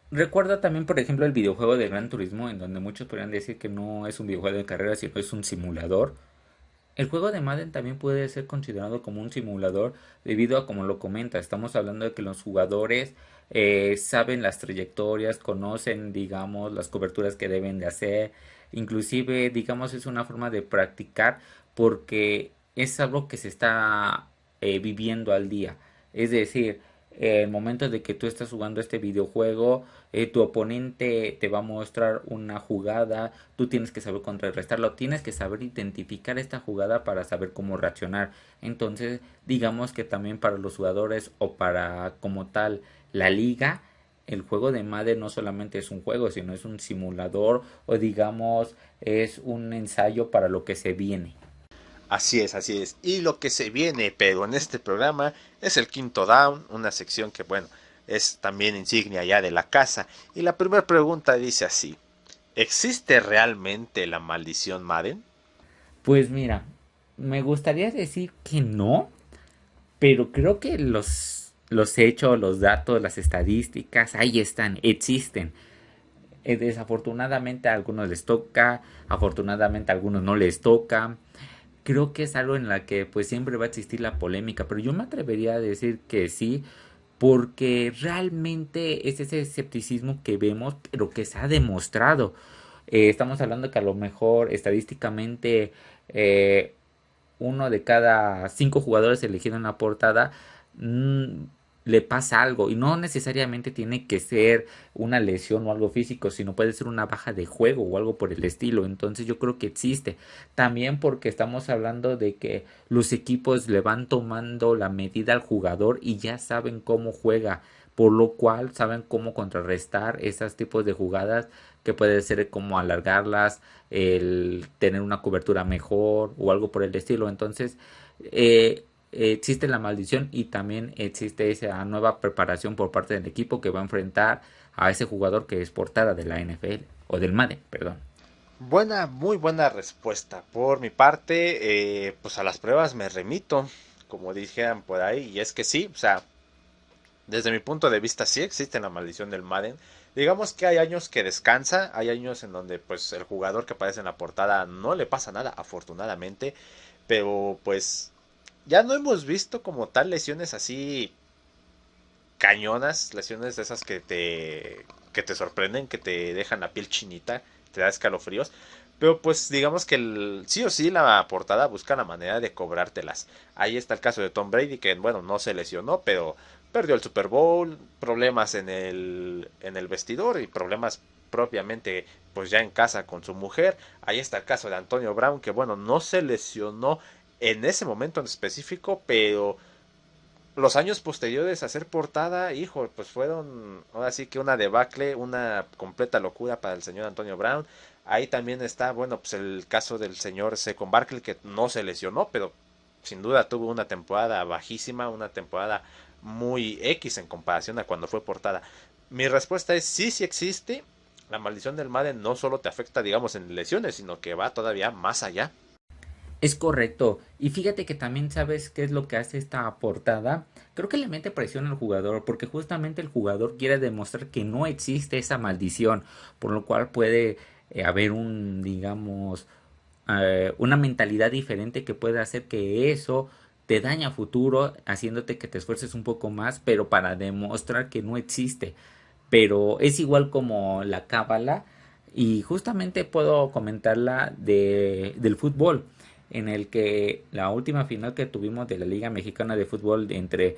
recuerda también, por ejemplo, el videojuego de Gran Turismo, en donde muchos podrían decir que no es un videojuego de carrera, sino es un simulador. El juego de Madden también puede ser considerado como un simulador debido a como lo comenta, estamos hablando de que los jugadores saben las trayectorias, conocen, digamos, las coberturas que deben de hacer, inclusive, digamos, es una forma de practicar porque es algo que se está viviendo al día. Es decir, el momento de que tú estás jugando este videojuego, tu oponente te va a mostrar una jugada, tú tienes que saber contrarrestarlo, tienes que saber identificar esta jugada para saber cómo reaccionar. Entonces, digamos que también para los jugadores o para como tal la liga, el juego de Madden no solamente es un juego, sino es un simulador o digamos es un ensayo para lo que se viene. Así es, así es. Y lo que se viene, pero en este programa, es el quinto down, una sección que, bueno, es también insignia ya de la casa. Y la primera pregunta dice así: ¿existe realmente la maldición Madden? Pues mira, me gustaría decir que no, pero creo que los hechos, los datos, las estadísticas, ahí están, existen. Desafortunadamente a algunos les toca, afortunadamente a algunos no les toca. Creo que es algo en la que pues siempre va a existir la polémica, pero yo me atrevería a decir que sí, porque realmente es ese escepticismo que vemos, pero que se ha demostrado. Estamos hablando que a lo mejor estadísticamente eh, uno de cada cinco jugadores elegidos en la portada mm, le pasa algo y no necesariamente tiene que ser una lesión o algo físico, sino puede ser una baja de juego o algo por el estilo. Entonces yo creo que existe. También porque estamos hablando de que los equipos le van tomando la medida al jugador y ya saben cómo juega, por lo cual saben cómo contrarrestar esos tipos de jugadas que puede ser como alargarlas, el tener una cobertura mejor o algo por el estilo. Entonces, existe la maldición y también existe esa nueva preparación por parte del equipo que va a enfrentar a ese jugador que es portada de la NFL o del Madden, perdón. Buena, muy buena respuesta. Por mi parte, pues a las pruebas me remito, como dijeran por ahí, y es que sí, o sea, desde mi punto de vista sí existe la maldición del Madden. Digamos que hay años que descansa, hay años en donde pues el jugador que aparece en la portada no le pasa nada, afortunadamente, pero pues ya no hemos visto como tal lesiones así cañonas, lesiones de esas que te sorprenden, que te dejan la piel chinita, te da escalofríos. Pero pues digamos que sí o sí la portada busca la manera de cobrártelas. Ahí está el caso de Tom Brady, que bueno, no se lesionó, pero perdió el Super Bowl, problemas en el vestidor y problemas propiamente pues ya en casa con su mujer. Ahí está el caso de Antonio Brown, que bueno, no se lesionó en ese momento en específico, pero los años posteriores a ser portada, hijo, pues fueron ahora sí que una debacle, una completa locura para el señor Antonio Brown. Ahí también está, bueno, pues el caso del señor Saquon Barkley, que no se lesionó, pero sin duda tuvo una temporada bajísima, una temporada muy X en comparación a cuando fue portada. Mi respuesta es sí, sí existe. La maldición del Madden no solo te afecta, digamos, en lesiones, sino que va todavía más allá. Es correcto. Y fíjate que también sabes qué es lo que hace esta portada. Creo que le mete presión al jugador, porque justamente el jugador quiere demostrar que no existe esa maldición, por lo cual puede haber un, digamos, una mentalidad diferente que puede hacer que eso te daña a futuro, haciéndote que te esfuerces un poco más, pero para demostrar que no existe. Pero es igual como la cábala, y justamente puedo comentarla del fútbol, en el que la última final que tuvimos de la Liga Mexicana de Fútbol entre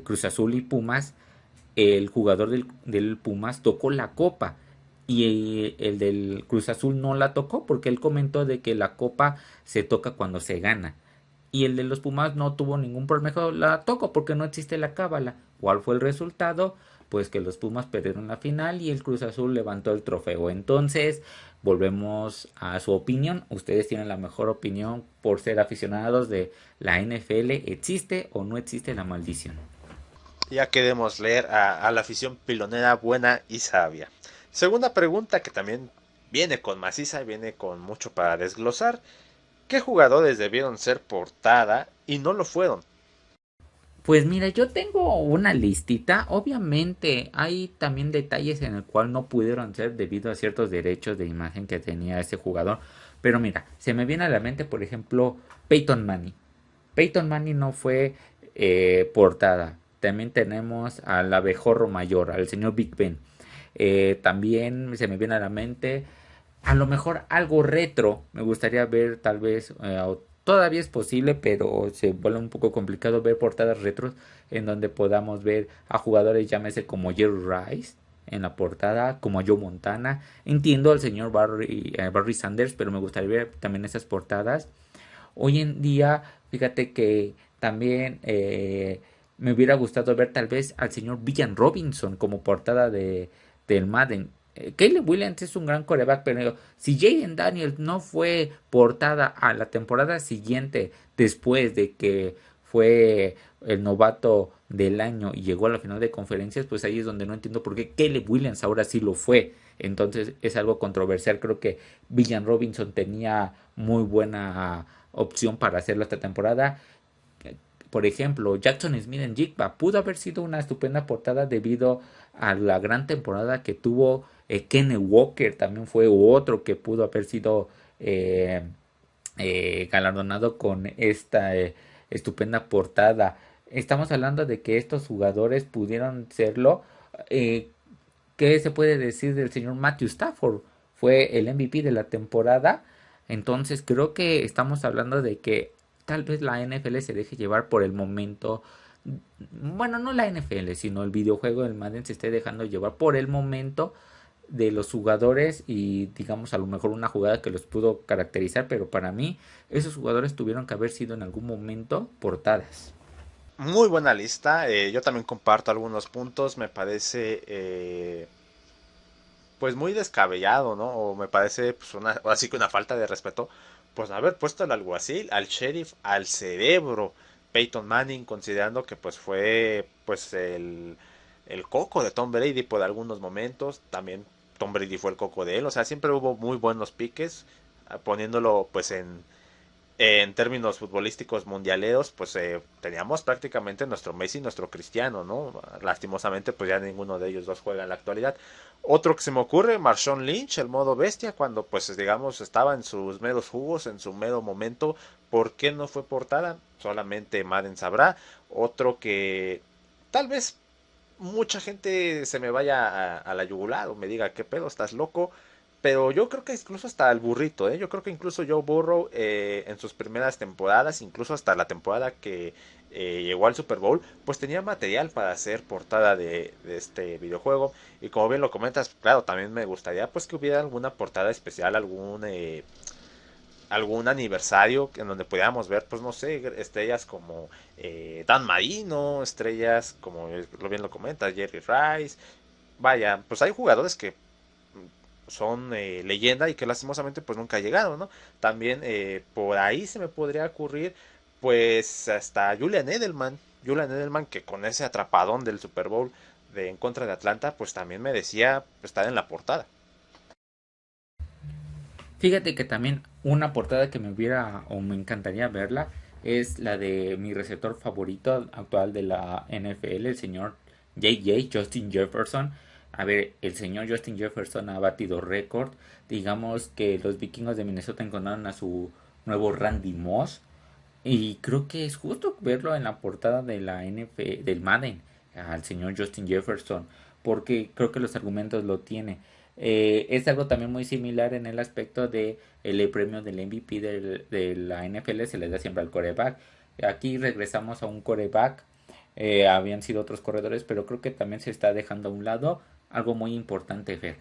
Cruz Azul y Pumas, el jugador del Pumas tocó la copa y el del Cruz Azul no la tocó porque él comentó de que la copa se toca cuando se gana. Y el de los Pumas no tuvo ningún problema, dijo, la toco porque no existe la cábala. ¿Cuál fue el resultado? Pues que los Pumas perdieron la final y el Cruz Azul levantó el trofeo. Entonces, volvemos a su opinión. Ustedes tienen la mejor opinión por ser aficionados de la NFL. ¿Existe o no existe la maldición? Ya queremos leer a la afición pilonera buena y sabia. Segunda pregunta que también viene con maciza y viene con mucho para desglosar. ¿Qué jugadores debieron ser portada y no lo fueron? Pues mira, yo tengo una listita. Obviamente hay también detalles en el cual no pudieron ser debido a ciertos derechos de imagen que tenía ese jugador. Pero mira, se me viene a la mente, por ejemplo, Peyton Manning. Peyton Manning no fue portada. También tenemos al abejorro mayor, al señor Big Ben. También se me viene a la mente a lo mejor algo retro. Me gustaría ver tal vez, todavía es posible, pero se vuelve un poco complicado ver portadas retros en donde podamos ver a jugadores, llámese como Jerry Rice en la portada, como a Joe Montana. Entiendo al señor Barry Sanders, pero me gustaría ver también esas portadas. Hoy en día, fíjate que también me hubiera gustado ver tal vez al señor Villan Robinson como portada del Madden. Caleb Williams es un gran coreback, pero si Jaden Daniels no fue portada a la temporada siguiente, después de que fue el novato del año y llegó a la final de conferencias, pues ahí es donde no entiendo por qué Caleb Williams ahora sí lo fue. Entonces es algo controversial. Creo que Villan Robinson tenía muy buena opción para hacerlo esta temporada. Por ejemplo, Jackson Smith en Jigba pudo haber sido una estupenda portada debido a la gran temporada que tuvo. Kenneth Walker también fue otro que pudo haber sido eh, galardonado con esta estupenda portada. Estamos hablando de que estos jugadores pudieron serlo. Eh, ¿Qué se puede decir del señor Matthew Stafford? Fue el MVP de la temporada. Entonces creo que estamos hablando de que tal vez la NFL se deje llevar por el momento. Bueno, no la NFL, sino el videojuego del Madden se esté dejando llevar por el momento de los jugadores y digamos a lo mejor una jugada que los pudo caracterizar, pero para mí esos jugadores tuvieron que haber sido en algún momento portadas. Muy buena lista. Yo también comparto algunos puntos. Me parece pues muy descabellado, ¿no? O me parece pues así que una falta de respeto, pues haber puesto al alguacil, al sheriff, al cerebro, Peyton Manning, considerando que pues fue pues el coco de Tom Brady por algunos momentos, también Tom Brady fue el coco de él, o sea, siempre hubo muy buenos piques, poniéndolo pues en términos futbolísticos mundialeros, pues teníamos prácticamente nuestro Messi, nuestro Cristiano, ¿no? Lastimosamente, pues ya ninguno de ellos dos juega en la actualidad. Otro que se me ocurre, Marshawn Lynch, el modo bestia, cuando pues digamos estaba en sus meros jugos, en su mero momento, ¿por qué no fue portada? Solamente Madden sabrá. Otro que tal vez mucha gente se me vaya a la yugular o me diga, ¿qué pedo? ¿Estás loco? Pero yo creo que incluso hasta el burrito, ¿eh? Yo creo que incluso Joe Burrow en sus primeras temporadas, incluso hasta la temporada que llegó al Super Bowl, pues tenía material para hacer portada de este videojuego. Y como bien lo comentas, claro, también me gustaría pues que hubiera alguna portada especial, algún algún aniversario en donde pudiéramos ver, pues no sé, estrellas como Dan Marino, estrellas como lo bien lo comenta, Jerry Rice. Vaya, pues hay jugadores que son leyenda y que lastimosamente pues nunca llegaron, ¿no? También por ahí se me podría ocurrir pues hasta Julian Edelman que con ese atrapadón del Super Bowl en contra de Atlanta pues también merecía estar en la portada. Fíjate que también una portada que me hubiera o me encantaría verla es la de mi receptor favorito actual de la NFL, el señor JJ, Justin Jefferson. A ver, el señor Justin Jefferson ha batido récord. Digamos que los vikingos de Minnesota encontraron a su nuevo Randy Moss. Y creo que es justo verlo en la portada de la NF, del Madden, al señor Justin Jefferson, porque creo que los argumentos lo tiene. Es algo también muy similar en el aspecto de el premio del MVP de la NFL se le da siempre al coreback. Aquí regresamos a un coreback. Habían sido otros corredores, pero creo que también se está dejando a un lado algo muy importante ver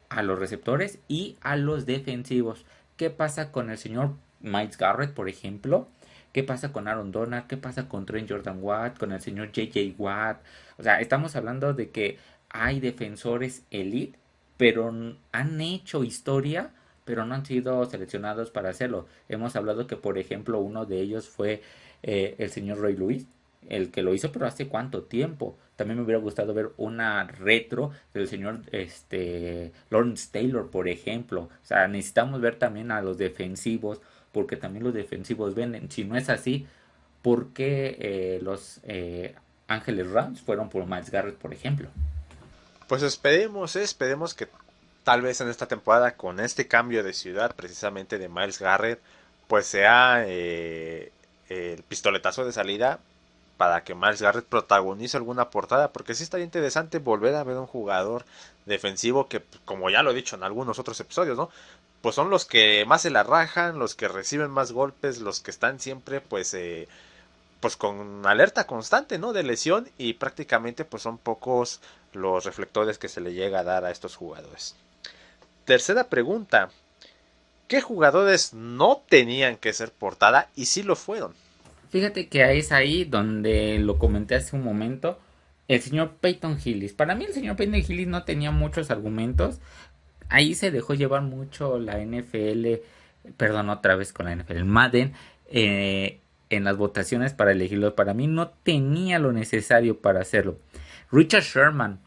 a los receptores y a los defensivos. ¿Qué pasa con el señor Miles Garrett, por ejemplo? ¿Qué pasa con Aaron Donald? ¿Qué pasa con Trent Jordan Watt? ¿Con el señor JJ Watt? O sea, estamos hablando de que hay defensores elite, pero han hecho historia, pero no han sido seleccionados para hacerlo. Hemos hablado que, por ejemplo, uno de ellos fue el señor Roy Lewis, el que lo hizo, pero hace cuánto tiempo. También me hubiera gustado ver una retro del señor Lawrence Taylor, por ejemplo. O sea, necesitamos ver también a los defensivos, porque también los defensivos venden. Si no es así, ¿por qué los Ángeles Rams fueron por Miles Garrett, por ejemplo? Pues esperemos que tal vez en esta temporada con este cambio de ciudad precisamente de Miles Garrett pues sea el pistoletazo de salida para que Miles Garrett protagonice alguna portada, porque sí estaría interesante volver a ver un jugador defensivo que, como ya lo he dicho en algunos otros episodios, ¿no? Pues son los que más se la rajan, los que reciben más golpes, los que están siempre pues con alerta constante, ¿no? De lesión y prácticamente pues son pocos los reflectores que se le llega a dar a estos jugadores. Tercera pregunta, ¿qué jugadores no tenían que ser portada y sí lo fueron? Fíjate que es ahí donde lo comenté hace un momento. El señor Peyton Hillis. Para mí el señor Peyton Hillis no tenía muchos argumentos. Ahí se dejó llevar mucho la NFL, perdón, otra vez con la NFL, Madden, en las votaciones para elegirlo. Para mí no tenía lo necesario para hacerlo. Richard Sherman.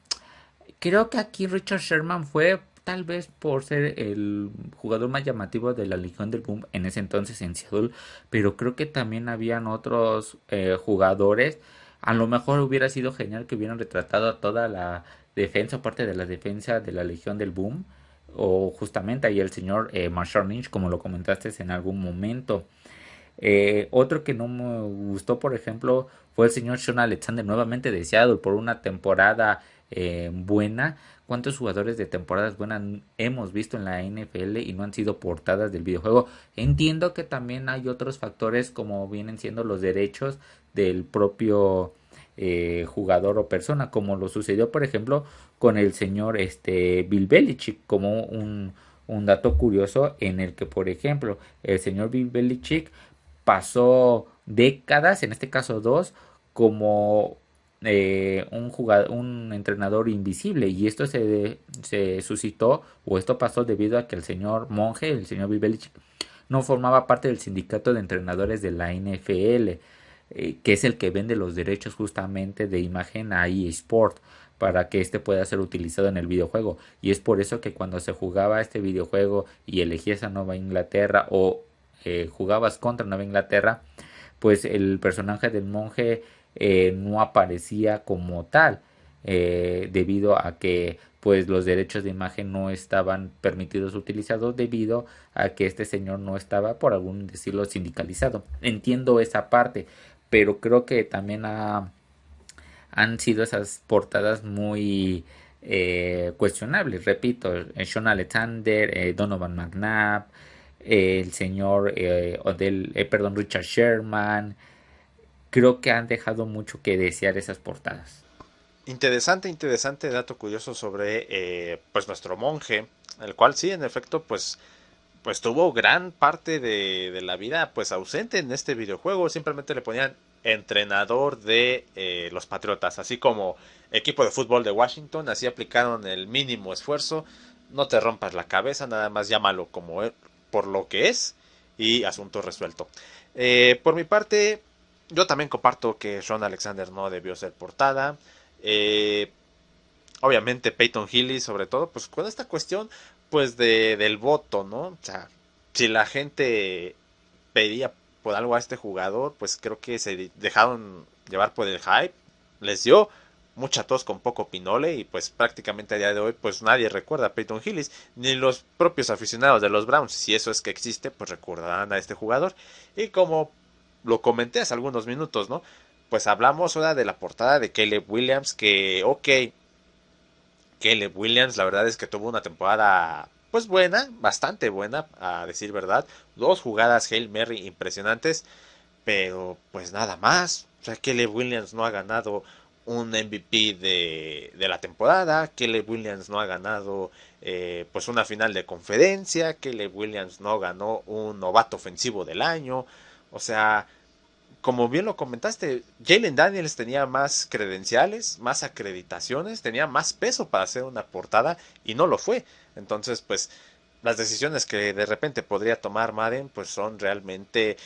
Creo que aquí Richard Sherman fue tal vez por ser el jugador más llamativo de la Legión del Boom en ese entonces en Seattle, pero creo que también habían otros jugadores. A lo mejor hubiera sido genial que hubieran retratado a toda la defensa, parte de la defensa de la Legión del Boom, o justamente ahí el señor Marshall Lynch, como lo comentaste en algún momento. Otro que no me gustó, por ejemplo, fue el señor Sean Alexander, nuevamente de Seattle, por una temporada buena. ¿Cuántos jugadores de temporadas buenas hemos visto en la NFL y no han sido portadas del videojuego? Entiendo que también hay otros factores como vienen siendo los derechos del propio jugador o persona, como lo sucedió, por ejemplo, con el señor Bill Belichick, como un dato curioso en el que, por ejemplo, el señor Bill Belichick pasó décadas, en este caso dos, como un entrenador invisible y esto se suscitó o esto pasó debido a que el señor Monge, el señor Bill Belichick, no formaba parte del sindicato de entrenadores de la NFL, que es el que vende los derechos justamente de imagen a EA Sport para que este pueda ser utilizado en el videojuego. Y es por eso que cuando se jugaba este videojuego y elegías a Nueva Inglaterra o jugabas contra Nueva Inglaterra, pues el personaje del monje no aparecía como tal, debido a que pues los derechos de imagen no estaban permitidos utilizados debido a que este señor no estaba, por algún decirlo, sindicalizado. Entiendo esa parte, pero creo que también han sido esas portadas muy cuestionables. Repito, Sean Alexander, Donovan McNabb, el señor perdón, Richard Sherman. Creo que han dejado mucho que desear esas portadas. Interesante dato curioso sobre pues nuestro monje, el cual sí, en efecto, pues pues tuvo gran parte de la vida pues ausente en este videojuego. Simplemente le ponían entrenador de los Patriotas, así como equipo de fútbol de Washington. Así aplicaron el mínimo esfuerzo. No te rompas la cabeza, nada más llámalo como por lo que es y asunto resuelto. Por mi parte, yo también comparto que Sean Alexander no debió ser portada. Eh, Obviamente Peyton Healy, sobre todo, pues con esta cuestión, pues del voto, ¿no? O sea, si la gente pedía por algo a este jugador, pues creo que se dejaron llevar por el hype, les dio mucha tos con poco pinole y pues prácticamente a día de hoy pues nadie recuerda a Peyton Hillis, ni los propios aficionados de los Browns, si eso es que existe, pues recordarán a este jugador. Y como lo comenté hace algunos minutos, ¿no? Pues hablamos ahora de la portada de Caleb Williams, que ok, Caleb Williams, la verdad es que tuvo una temporada pues buena, bastante buena, a decir verdad. Dos jugadas Hail Mary impresionantes, pero pues nada más. O sea, Caleb Williams no ha ganado un MVP de la temporada. Caleb Williams no ha ganado pues una final de conferencia. Caleb Williams no ganó un novato ofensivo del año. O sea, como bien lo comentaste, Jalen Daniels tenía más credenciales, más acreditaciones, tenía más peso para hacer una portada y no lo fue. Entonces, pues las decisiones que de repente podría tomar Madden, pues son realmente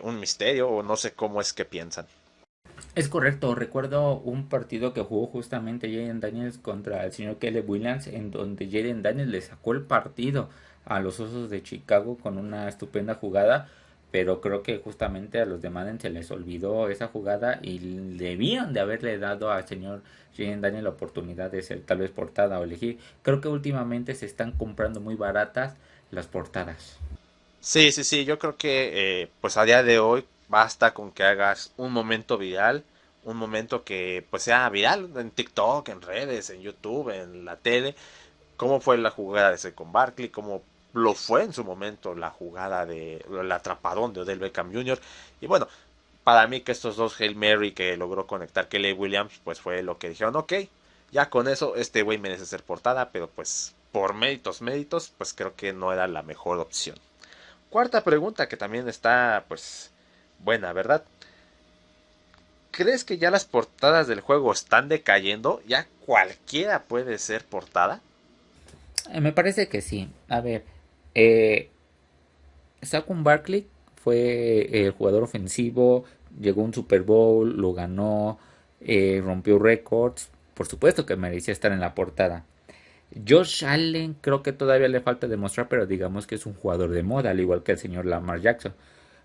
un misterio o no sé cómo es que piensan. Es correcto, recuerdo un partido que jugó justamente Jaden Daniels contra el señor Caleb Williams, en donde Jaden Daniels le sacó el partido a los Osos de Chicago con una estupenda jugada, pero creo que justamente a los de Madden se les olvidó esa jugada y debían de haberle dado al señor Jaden Daniels la oportunidad de ser tal vez portada o elegir. Creo que últimamente se están comprando muy baratas las portadas. Sí, sí, sí, yo creo que pues a día de hoy basta con que hagas un momento viral, un momento que pues sea viral en TikTok, en redes, en YouTube, en la tele, cómo fue la jugada de Saquon Barkley, cómo lo fue en su momento la jugada de el atrapadón de Odell Beckham Jr. Y bueno, para mí que estos dos Hail Mary que logró conectar Kelly Williams, pues fue lo que dijeron, ok, ya con eso este güey merece ser portada, pero pues por méritos, pues creo que no era la mejor opción. Cuarta pregunta que también está pues buena, ¿verdad? ¿Crees que ya las portadas del juego están decayendo? ¿Ya cualquiera puede ser portada? Me parece que sí. A ver, eh, Saquon Barkley fue el jugador ofensivo, llegó a un Super Bowl, lo ganó, rompió récords. Por supuesto que merecía estar en la portada. Josh Allen creo que todavía le falta demostrar, pero digamos que es un jugador de moda, al igual que el señor Lamar Jackson.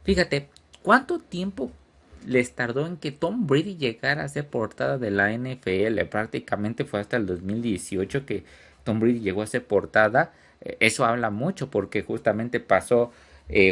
Fíjate, ¿cuánto tiempo les tardó en que Tom Brady llegara a ser portada de la NFL? Prácticamente fue hasta el 2018 que Tom Brady llegó a ser portada. Eso habla mucho porque justamente pasó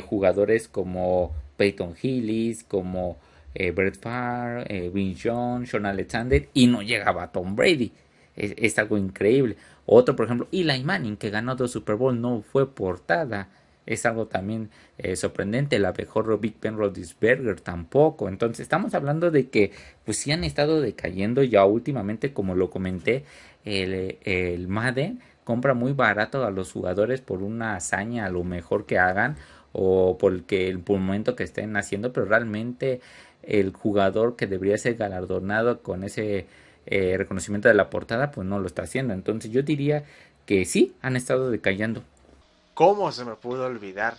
jugadores como Peyton Hillis, como Brett Favre, Vince Jones, Sean Alexander y no llegaba Tom Brady. Es algo increíble. Otro, por ejemplo, Eli Manning, que ganó dos Super Bowl, no fue portada. Es algo también sorprendente. La mejor Big Ben Roethlisberger tampoco. Entonces, estamos hablando de que, pues sí han estado decayendo ya últimamente, como lo comenté, el Madden compra muy barato a los jugadores por una hazaña, a lo mejor que hagan, o porque por el momento que estén haciendo, pero realmente el jugador que debería ser galardonado con ese reconocimiento de la portada, pues no lo está haciendo. Entonces yo diría que sí, han estado decayendo. ¿Cómo se me pudo olvidar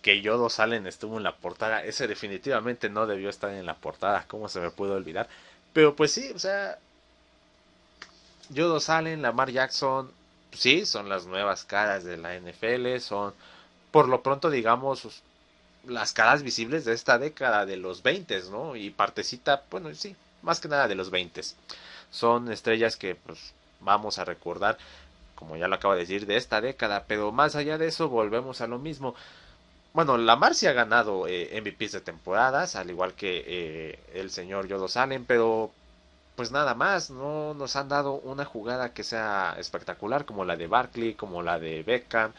que Yodo Salen estuvo en la portada? Ese definitivamente no debió estar en la portada. ¿Cómo se me pudo olvidar? Pero pues sí, o sea, Yodo Salen, Lamar Jackson, sí, son las nuevas caras de la NFL. Son, por lo pronto, digamos, las caras visibles de esta década de los 20, ¿no? Y partecita, bueno, sí, más que nada de los 20. Son estrellas que pues vamos a recordar, como ya lo acabo de decir, de esta década, pero más allá de eso volvemos a lo mismo. Bueno, Lamar sí ha ganado MVPs de temporadas, al igual que el señor Yodo Salen, pero pues nada más, no nos han dado una jugada que sea espectacular como la de Barkley, como la de Beckham,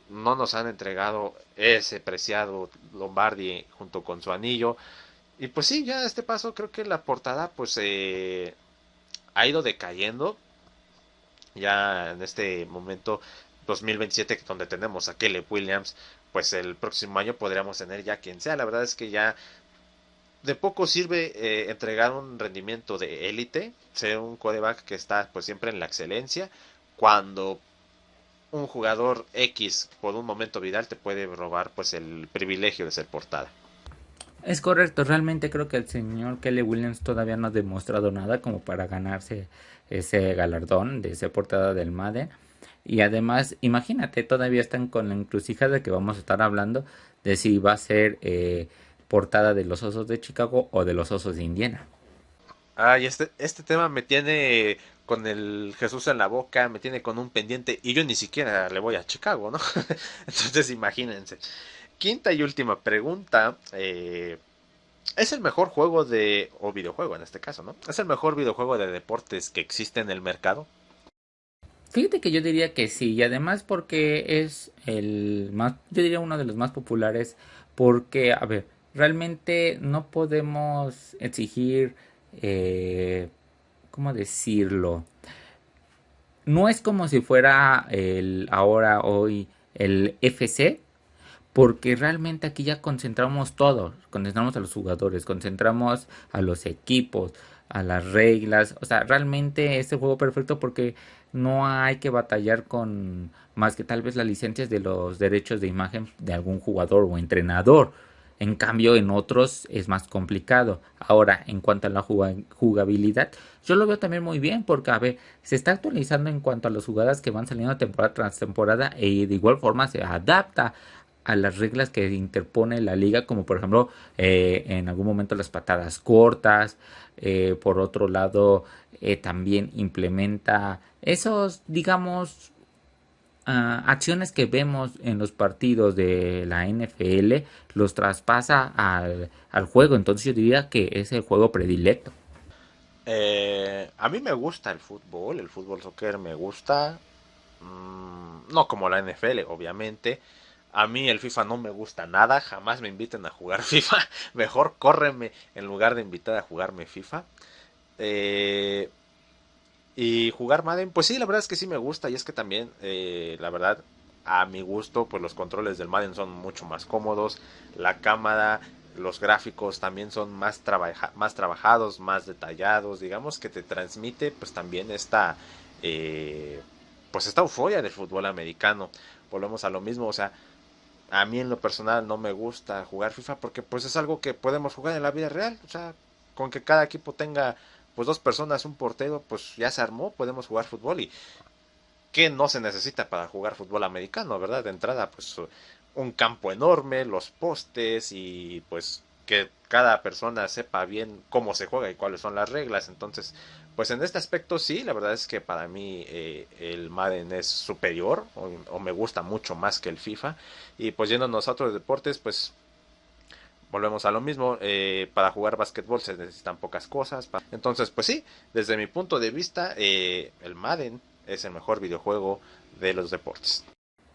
no nos han entregado ese preciado Lombardi junto con su anillo. Y pues sí, ya a este paso creo que la portada pues ha ido decayendo. Ya en este momento 2027, donde tenemos a Caleb Williams, pues el próximo año podríamos tener ya quien sea. La verdad es que ya de poco sirve entregar un rendimiento de élite, ser un quarterback que está pues siempre en la excelencia, cuando un jugador X por un momento viral te puede robar pues el privilegio de ser portada. Es correcto, realmente creo que el señor Kelly Williams todavía no ha demostrado nada como para ganarse ese galardón de ser portada del Madden. Y además, imagínate, todavía están con la encrucijada que vamos a estar hablando de si va a ser portada de los Osos de Chicago o de los Osos de Indiana. Ay, este tema me tiene con el Jesús en la boca, me tiene con un pendiente y yo ni siquiera le voy a Chicago, ¿no? Entonces imagínense. Quinta y última pregunta. ¿Es el mejor juego o videojuego en este caso, ¿no? ¿Es el mejor videojuego de deportes que existe en el mercado? Fíjate que yo diría que sí, y además porque es el más, yo diría uno de los más populares, porque, a ver, realmente no podemos exigir, ¿cómo decirlo? No es como si fuera el ahora, hoy, el FC, porque realmente aquí ya concentramos todo, concentramos a los jugadores, concentramos a los equipos, a las reglas, o sea, realmente es el juego perfecto porque no hay que batallar con más que tal vez las licencias de los derechos de imagen de algún jugador o entrenador. En cambio, en otros es más complicado. Ahora, en cuanto a la jugabilidad, yo lo veo también muy bien porque, a ver, se está actualizando en cuanto a las jugadas que van saliendo temporada tras temporada y de igual forma se adapta a las reglas que interpone la liga, como por ejemplo en algún momento las patadas cortas. Por otro lado, también implementa esos, digamos, acciones que vemos en los partidos de la NFL, los traspasa al juego. Entonces yo diría que es el juego predilecto. A mí me gusta el fútbol soccer me gusta, no como la NFL, obviamente. A mí el FIFA no me gusta nada, jamás me inviten a jugar FIFA, mejor córreme en lugar de invitar a jugarme FIFA. Eh, y jugar Madden, pues sí, la verdad es que sí me gusta y es que también, la verdad, a mi gusto, pues los controles del Madden son mucho más cómodos, la cámara, los gráficos también son más trabajados, más detallados, digamos que te transmite pues también eh, esta euforia del fútbol americano. Volvemos a lo mismo, o sea, a mí en lo personal no me gusta jugar FIFA porque pues es algo que podemos jugar en la vida real, o sea, con que cada equipo tenga pues dos personas, un portero, pues ya se armó, podemos jugar fútbol y ¿qué no se necesita para jugar fútbol americano, verdad? De entrada, pues un campo enorme, los postes y pues que cada persona sepa bien cómo se juega y cuáles son las reglas. Entonces, pues en este aspecto sí, la verdad es que para mí el Madden es superior o me gusta mucho más que el FIFA. Y pues yéndonos a otros deportes, pues volvemos a lo mismo, para jugar básquetbol se necesitan pocas cosas. Entonces, pues sí, desde mi punto de vista, el Madden es el mejor videojuego de los deportes.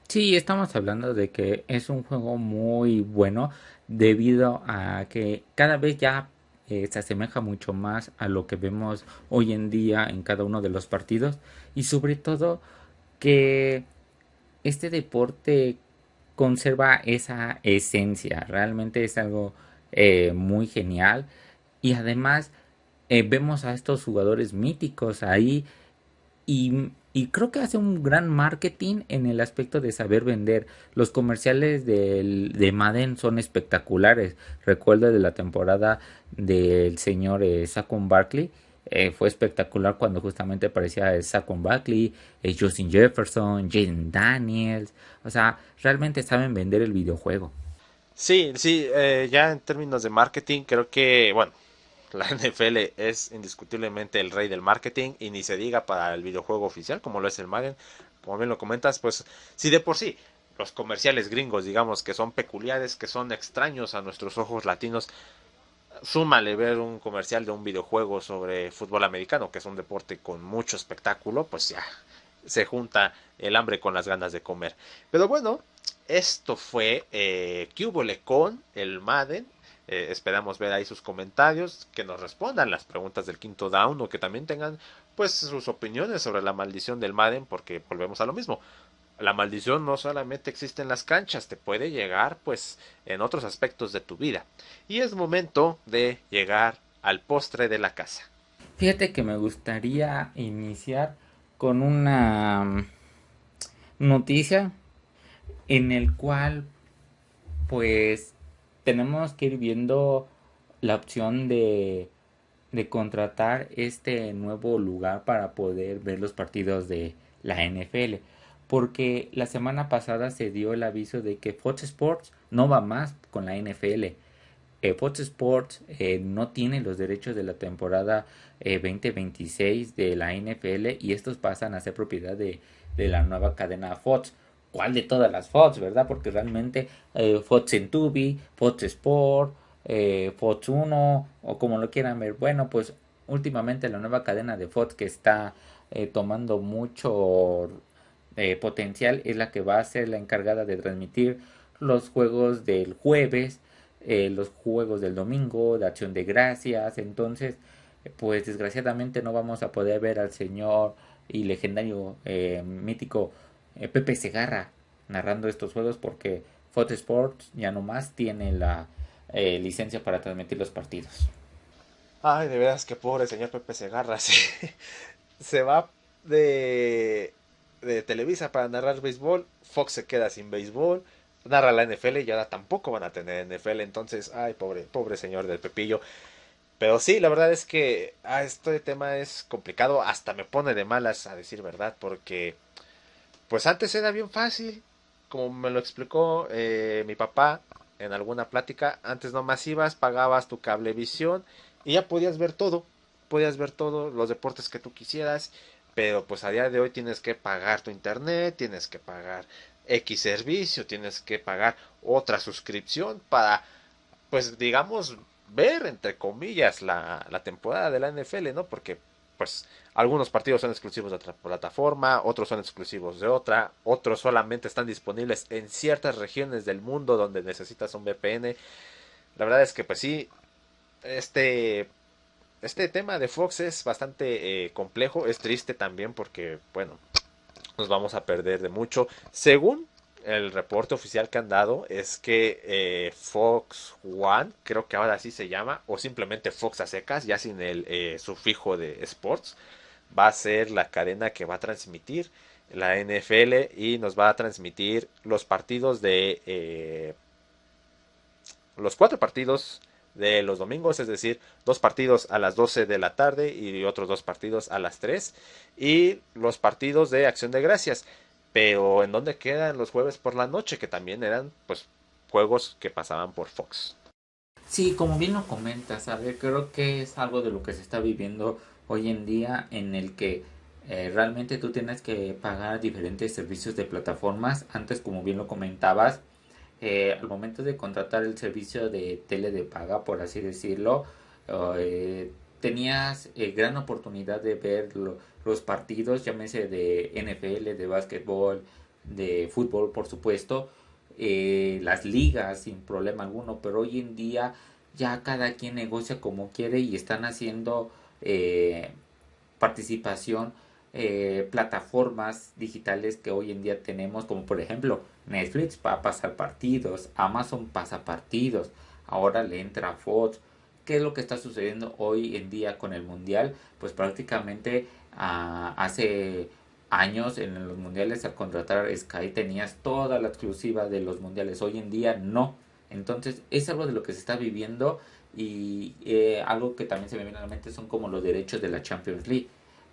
Sí, estamos hablando de que es un juego muy bueno debido a que cada vez ya se asemeja mucho más a lo que vemos hoy en día en cada uno de los partidos y sobre todo que este deporte conserva esa esencia, realmente es algo muy genial y además vemos a estos jugadores míticos ahí y creo que hace un gran marketing en el aspecto de saber vender. Los comerciales de Madden son espectaculares. Recuerdo de la temporada del señor Saquon Barkley. Fue espectacular cuando justamente aparecía Saquon Barkley, Justin Jefferson, Jaden Daniels. O sea, realmente saben vender el videojuego. Sí, sí, ya en términos de marketing, creo que, bueno, la NFL es indiscutiblemente el rey del marketing y ni se diga para el videojuego oficial como lo es el Madden. Como bien lo comentas, pues si de por sí los comerciales gringos, digamos que son peculiares, que son extraños a nuestros ojos latinos, súmale ver un comercial de un videojuego sobre fútbol americano, que es un deporte con mucho espectáculo, pues ya se junta el hambre con las ganas de comer. Pero bueno, esto fue ¿qué hubole con el Madden? Esperamos ver ahí sus comentarios, que nos respondan las preguntas del quinto down o que también tengan pues sus opiniones sobre la maldición del Madden, porque volvemos a lo mismo. la maldición no solamente existe en las canchas, te puede llegar pues en otros aspectos de tu vida. Y es momento de llegar al postre de la casa. Fíjate que me gustaría iniciar con una noticia en el cual pues tenemos que ir viendo la opción de contratar este nuevo lugar para poder ver los partidos de la NFL. Porque la semana pasada se dio el aviso de que Fox Sports no va más con la NFL. Fox Sports no tiene los derechos de la temporada 2026 de la NFL y estos pasan a ser propiedad de la nueva cadena Fox. ¿Cuál de todas las Fox, verdad? Porque realmente Fox en Tubi, Fox Sport, Fox 1 o como lo quieran ver. Bueno, pues últimamente la nueva cadena de Fox que está tomando mucho potencial es la que va a ser la encargada de transmitir los juegos del jueves, los juegos del domingo, de Acción de Gracias. Entonces, pues desgraciadamente no vamos a poder ver al señor y legendario mítico Pepe Segarra narrando estos juegos porque Fox Sports ya no más tiene la licencia para transmitir los partidos. Ay, de veras que pobre señor Pepe Segarra. Se va de, de Televisa para narrar béisbol. Fox se queda sin béisbol. Narra la NFL y ahora tampoco van a tener NFL. Entonces, ay, pobre señor del Pepillo. Pero sí, la verdad es que este tema es complicado. Hasta me pone de malas a decir verdad. Porque, pues antes era bien fácil. Como me lo explicó mi papá en alguna plática. Antes nomás ibas, pagabas tu cablevisión y ya podías ver todo. Podías ver todos los deportes que tú quisieras. Pero pues a día de hoy tienes que pagar tu internet, tienes que pagar X servicio, tienes que pagar otra suscripción para, pues digamos, ver entre comillas la temporada de la NFL, ¿no? Porque pues algunos partidos son exclusivos de otra plataforma, otros son exclusivos de otra, otros solamente están disponibles en ciertas regiones del mundo donde necesitas un VPN. La verdad es que pues sí, este este tema de Fox es bastante complejo, es triste también porque, bueno, nos vamos a perder de mucho. Según el reporte oficial que han dado, es que Fox One, creo que ahora sí se llama, o simplemente Fox a secas, ya sin el sufijo de Sports, va a ser la cadena que va a transmitir la NFL y nos va a transmitir los partidos de los cuatro partidos de los domingos, es decir, dos partidos a las 12 de la tarde y otros dos partidos a las 3 y los partidos de Acción de Gracias. Pero ¿en dónde quedan los jueves por la noche? Que también eran pues juegos que pasaban por Fox. Sí, como bien lo comentas, a ver, creo que es algo de lo que se está viviendo hoy en día en el que realmente tú tienes que pagar diferentes servicios de plataformas. Antes, como bien lo comentabas, al momento de contratar el servicio de tele de paga, por así decirlo, tenías gran oportunidad de ver los partidos, llámese de NFL, de básquetbol, de fútbol, por supuesto, las ligas sin problema alguno, pero hoy en día ya cada quien negocia como quiere y están haciendo participación plataformas digitales que hoy en día tenemos, como por ejemplo Netflix va a pasar partidos, Amazon pasa partidos, ahora le entra Fox. ¿Qué es lo que está sucediendo hoy en día con el mundial? Pues prácticamente hace años en los mundiales al contratar Sky tenías toda la exclusiva de los mundiales, hoy en día no. Entonces es algo de lo que se está viviendo y algo que también se me viene a la mente son como los derechos de la Champions League.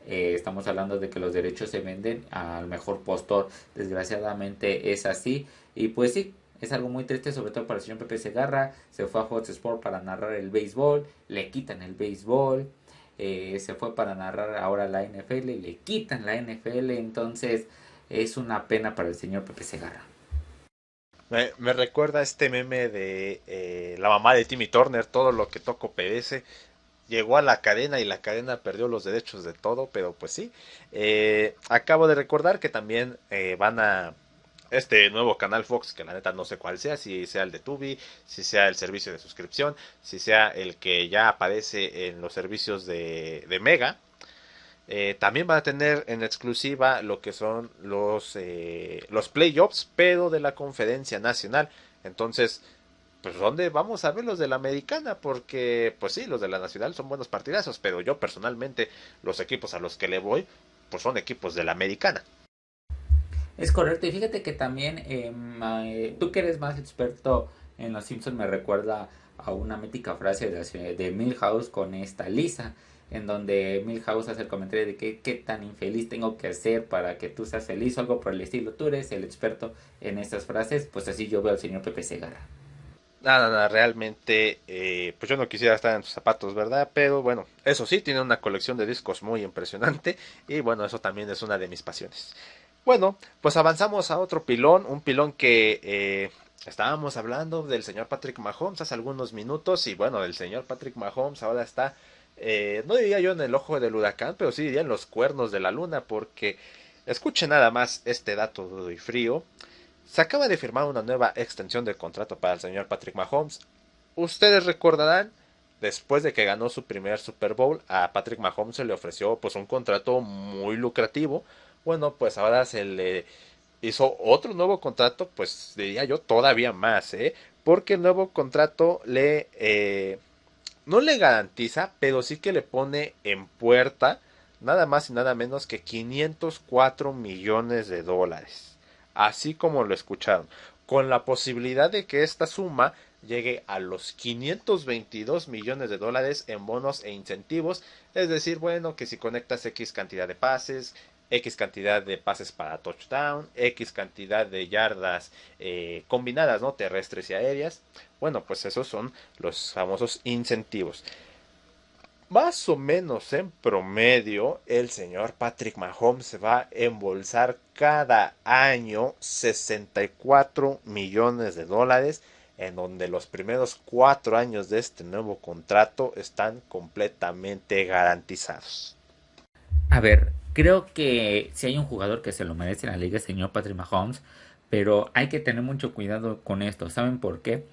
Estamos hablando de que los derechos se venden al mejor postor. Desgraciadamente es así. Y pues sí, es algo muy triste, sobre todo para el señor Pepe Segarra. Se fue a Fox Sport para narrar el béisbol, le quitan el béisbol. Se fue para narrar ahora la NFL y le quitan la NFL. Entonces es una pena para el señor Pepe Segarra. Me recuerda este meme de la mamá de Timmy Turner, todo lo que toco perece. Llegó a la cadena y la cadena perdió los derechos de todo, pero pues sí. Acabo de recordar que también van a este nuevo canal Fox, que la neta no sé cuál sea, si sea el de Tubi, si sea el servicio de suscripción, si sea el que ya aparece en los servicios de Mega. También va a tener en exclusiva lo que son los playoffs, pero de la Conferencia Nacional. Entonces, pues ¿dónde vamos a ver los de la Americana? Porque, pues sí, los de la Nacional son buenos partidazos, pero yo personalmente los equipos a los que le voy, pues son equipos de la Americana. Es correcto, y fíjate que también tú que eres más experto en los Simpsons me recuerda a una mítica frase de Milhouse con esta Lisa, en donde Milhouse hace el comentario de que qué tan infeliz tengo que ser para que tú seas feliz o algo por el estilo. Tú eres el experto en estas frases, pues así yo veo al señor Pepe Segarra. Nada, nada, realmente, pues yo no quisiera estar en sus zapatos, ¿verdad? Pero bueno, eso sí, tiene una colección de discos muy impresionante y bueno, eso también es una de mis pasiones. Bueno, pues avanzamos a otro pilón, un pilón que estábamos hablando del señor Patrick Mahomes hace algunos minutos y bueno, el señor Patrick Mahomes ahora está, no diría yo en el ojo del huracán, pero sí diría en los cuernos de la luna porque escuche nada más este dato duro y frío. Se acaba de firmar una nueva extensión de contrato para el señor Patrick Mahomes. Ustedes recordarán, después de que ganó su primer Super Bowl, a Patrick Mahomes se le ofreció pues un contrato muy lucrativo. Bueno, pues ahora se le hizo otro nuevo contrato, pues diría yo todavía más, ¿eh? Porque el nuevo contrato no le garantiza, pero sí que le pone en puerta nada más y nada menos que 504 millones de dólares. Así como lo escucharon, con la posibilidad de que esta suma llegue a los 522 millones de dólares en bonos e incentivos, es decir, bueno, que si conectas X cantidad de pases, X cantidad de pases para touchdown, X cantidad de yardas combinadas, ¿no? Terrestres y aéreas. Bueno, pues esos son los famosos incentivos. Más o menos en promedio, el señor Patrick Mahomes va a embolsar cada año 64 millones de dólares, en donde los primeros 4 años de este nuevo contrato están completamente garantizados. A ver, creo que si hay un jugador que se lo merece en la liga es el señor Patrick Mahomes, pero hay que tener mucho cuidado con esto. ¿Saben por qué?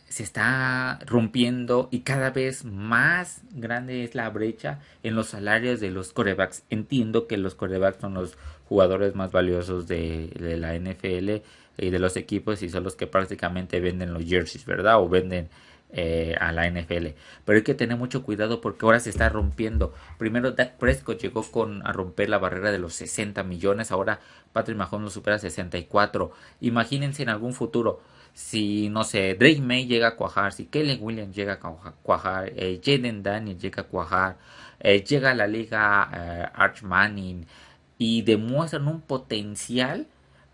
Se está rompiendo y cada vez más grande es la brecha en los salarios de los corebacks. Entiendo que los corebacks son los jugadores más valiosos de la NFL y de los equipos y son los que prácticamente venden los jerseys, ¿verdad? O venden a la NFL. Pero hay que tener mucho cuidado porque ahora se está rompiendo. Primero Dak Prescott llegó a romper la barrera de los 60 millones. Ahora Patrick Mahomes lo supera 64. Imagínense en algún futuro si, no sé, Drake May llega a cuajar, si Kellen Williams llega a cuajar, Jaden Daniel llega a cuajar, llega a la liga Arch Manning y demuestran un potencial,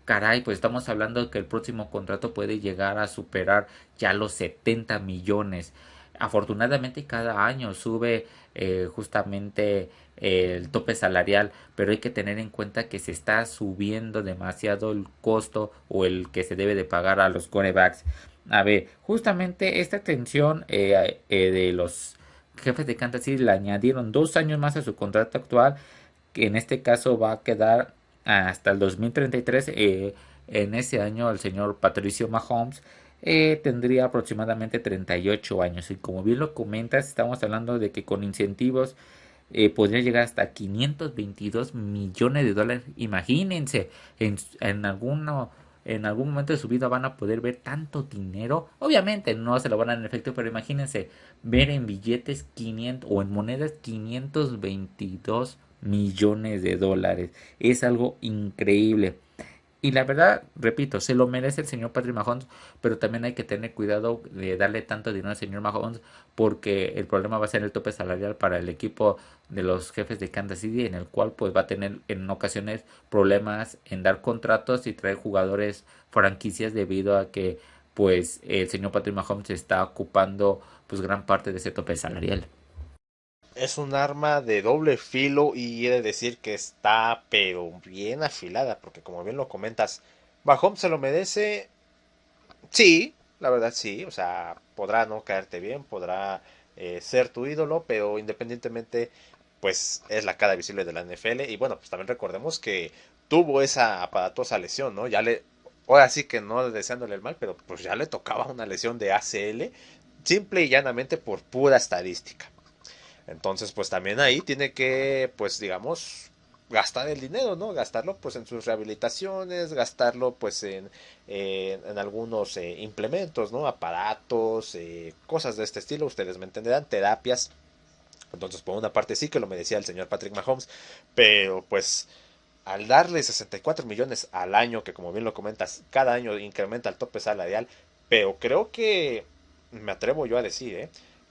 caray, pues estamos hablando de que el próximo contrato puede llegar a superar ya los 70 millones. Afortunadamente cada año sube justamente el tope salarial, pero hay que tener en cuenta que se está subiendo demasiado el costo o el que se debe de pagar a los corebacks. A ver, justamente esta extensión de los jefes de Kansas City le añadieron 2 años más a su contrato actual, que en este caso va a quedar hasta el 2033. En ese año el señor Patricio Mahomes tendría aproximadamente 38 años. Y como bien lo comentas, estamos hablando de que con incentivos podría llegar hasta 522 millones de dólares. Imagínense, en algún momento de su vida van a poder ver tanto dinero. Obviamente no se lo van a dar en efecto, pero imagínense ver en billetes 500 o en monedas 522 millones de dólares. Es algo increíble. Y la verdad, repito, se lo merece el señor Patrick Mahomes, pero también hay que tener cuidado de darle tanto dinero al señor Mahomes, porque el problema va a ser el tope salarial para el equipo de los jefes de Kansas City, en el cual pues va a tener en ocasiones problemas en dar contratos y traer jugadores franquicias debido a que pues el señor Patrick Mahomes está ocupando pues gran parte de ese tope salarial. Es un arma de doble filo y he de decir que está pero bien afilada, porque como bien lo comentas, Mahomes se lo merece. Sí, la verdad sí, o sea, podrá no caerte bien, podrá ser tu ídolo, pero independientemente, pues es la cara visible de la NFL. Y bueno, pues también recordemos que tuvo esa aparatosa lesión, ¿no? Ahora sí que no deseándole el mal, pero pues ya le tocaba una lesión de ACL, simple y llanamente por pura estadística. Entonces, pues también ahí tiene que, pues digamos, gastar el dinero, ¿no? Gastarlo pues en sus rehabilitaciones, gastarlo pues en algunos implementos, ¿no? Aparatos, cosas de este estilo, ustedes me entenderán, terapias. Entonces, por una parte sí que lo merecía el señor Patrick Mahomes, pero pues al darle 64 millones al año, que como bien lo comentas, cada año incrementa el tope salarial, pero creo que, me atrevo yo a decir,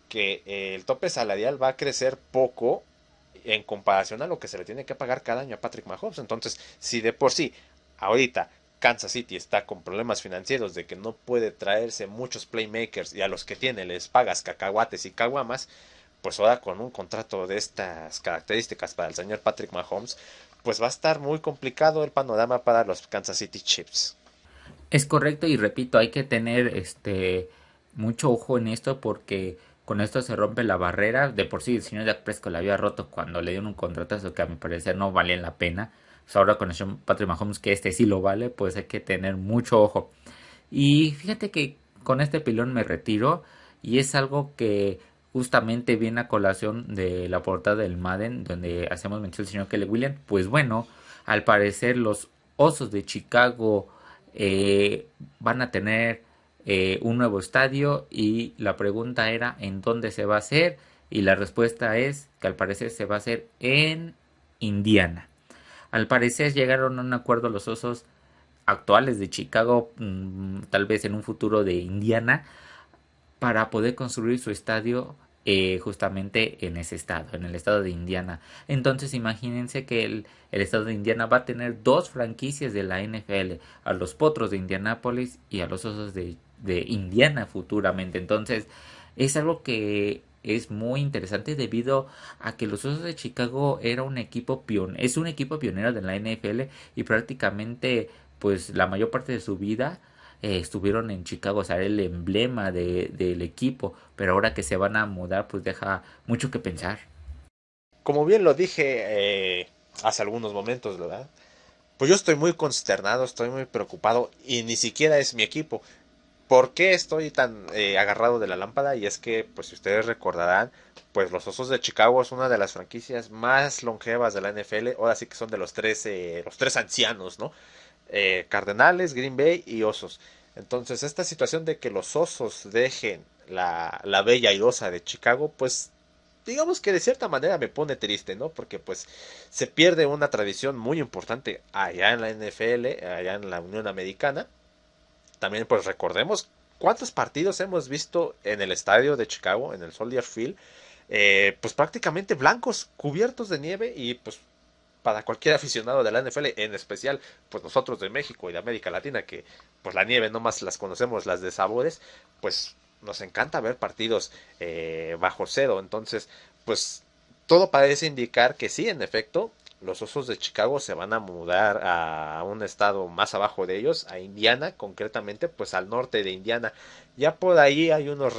que el tope salarial va a crecer poco en comparación a lo que se le tiene que pagar cada año a Patrick Mahomes. Entonces, si de por sí, ahorita Kansas City está con problemas financieros de que no puede traerse muchos playmakers y a los que tiene les pagas cacahuates y caguamas, pues ahora con un contrato de estas características para el señor Patrick Mahomes, pues va a estar muy complicado el panorama para los Kansas City Chiefs. Es correcto y repito, hay que tener mucho ojo en esto porque con esto se rompe la barrera. De por sí el señor Dak Prescott la había roto cuando le dieron un contratazo que a mi parecer no valía la pena. Pues ahora con el señor Patrick Mahomes que este sí lo vale, pues hay que tener mucho ojo. Y fíjate que con este pilón me retiro y es algo que justamente viene a colación de la portada del Madden donde hacemos mención al señor Kelly Williams. Pues bueno, al parecer los Osos de Chicago van a tener un nuevo estadio y la pregunta era en dónde se va a hacer y la respuesta es que al parecer se va a hacer en Indiana. Al parecer llegaron a un acuerdo los Osos actuales de Chicago, tal vez en un futuro de Indiana, para poder construir su estadio justamente en ese estado, en el estado de Indiana. Entonces imagínense que el estado de Indiana va a tener dos franquicias de la NFL, a los Potros de Indianápolis y a los Osos de Indiana futuramente. Entonces es algo que es muy interesante debido a que los Osos de Chicago era un equipo es un equipo pionero de la NFL y prácticamente pues la mayor parte de su vida estuvieron en Chicago, o sea, el emblema del equipo, pero ahora que se van a mudar, pues deja mucho que pensar. Como bien lo dije hace algunos momentos, ¿verdad? Pues yo estoy muy consternado, estoy muy preocupado y ni siquiera es mi equipo. ¿Por qué estoy tan agarrado de la lámpara? Y es que, pues si ustedes recordarán, pues los Osos de Chicago es una de las franquicias más longevas de la NFL. Ahora sí que son de los tres ancianos, ¿no? Cardenales, Green Bay y Osos. Entonces, esta situación de que los Osos dejen la bella airosa de Chicago, pues digamos que de cierta manera me pone triste, ¿no? Porque pues se pierde una tradición muy importante allá en la NFL, allá en la Unión Americana. También pues recordemos cuántos partidos hemos visto en el estadio de Chicago, en el Soldier Field, pues prácticamente blancos, cubiertos de nieve y pues para cualquier aficionado de la NFL, en especial pues nosotros de México y de América Latina, que pues la nieve no más las conocemos, las de sabores, pues nos encanta ver partidos bajo cero. Entonces, pues todo parece indicar que sí, en efecto, los Osos de Chicago se van a mudar a un estado más abajo de ellos, a Indiana, concretamente, pues al norte de Indiana. Ya por ahí hay unos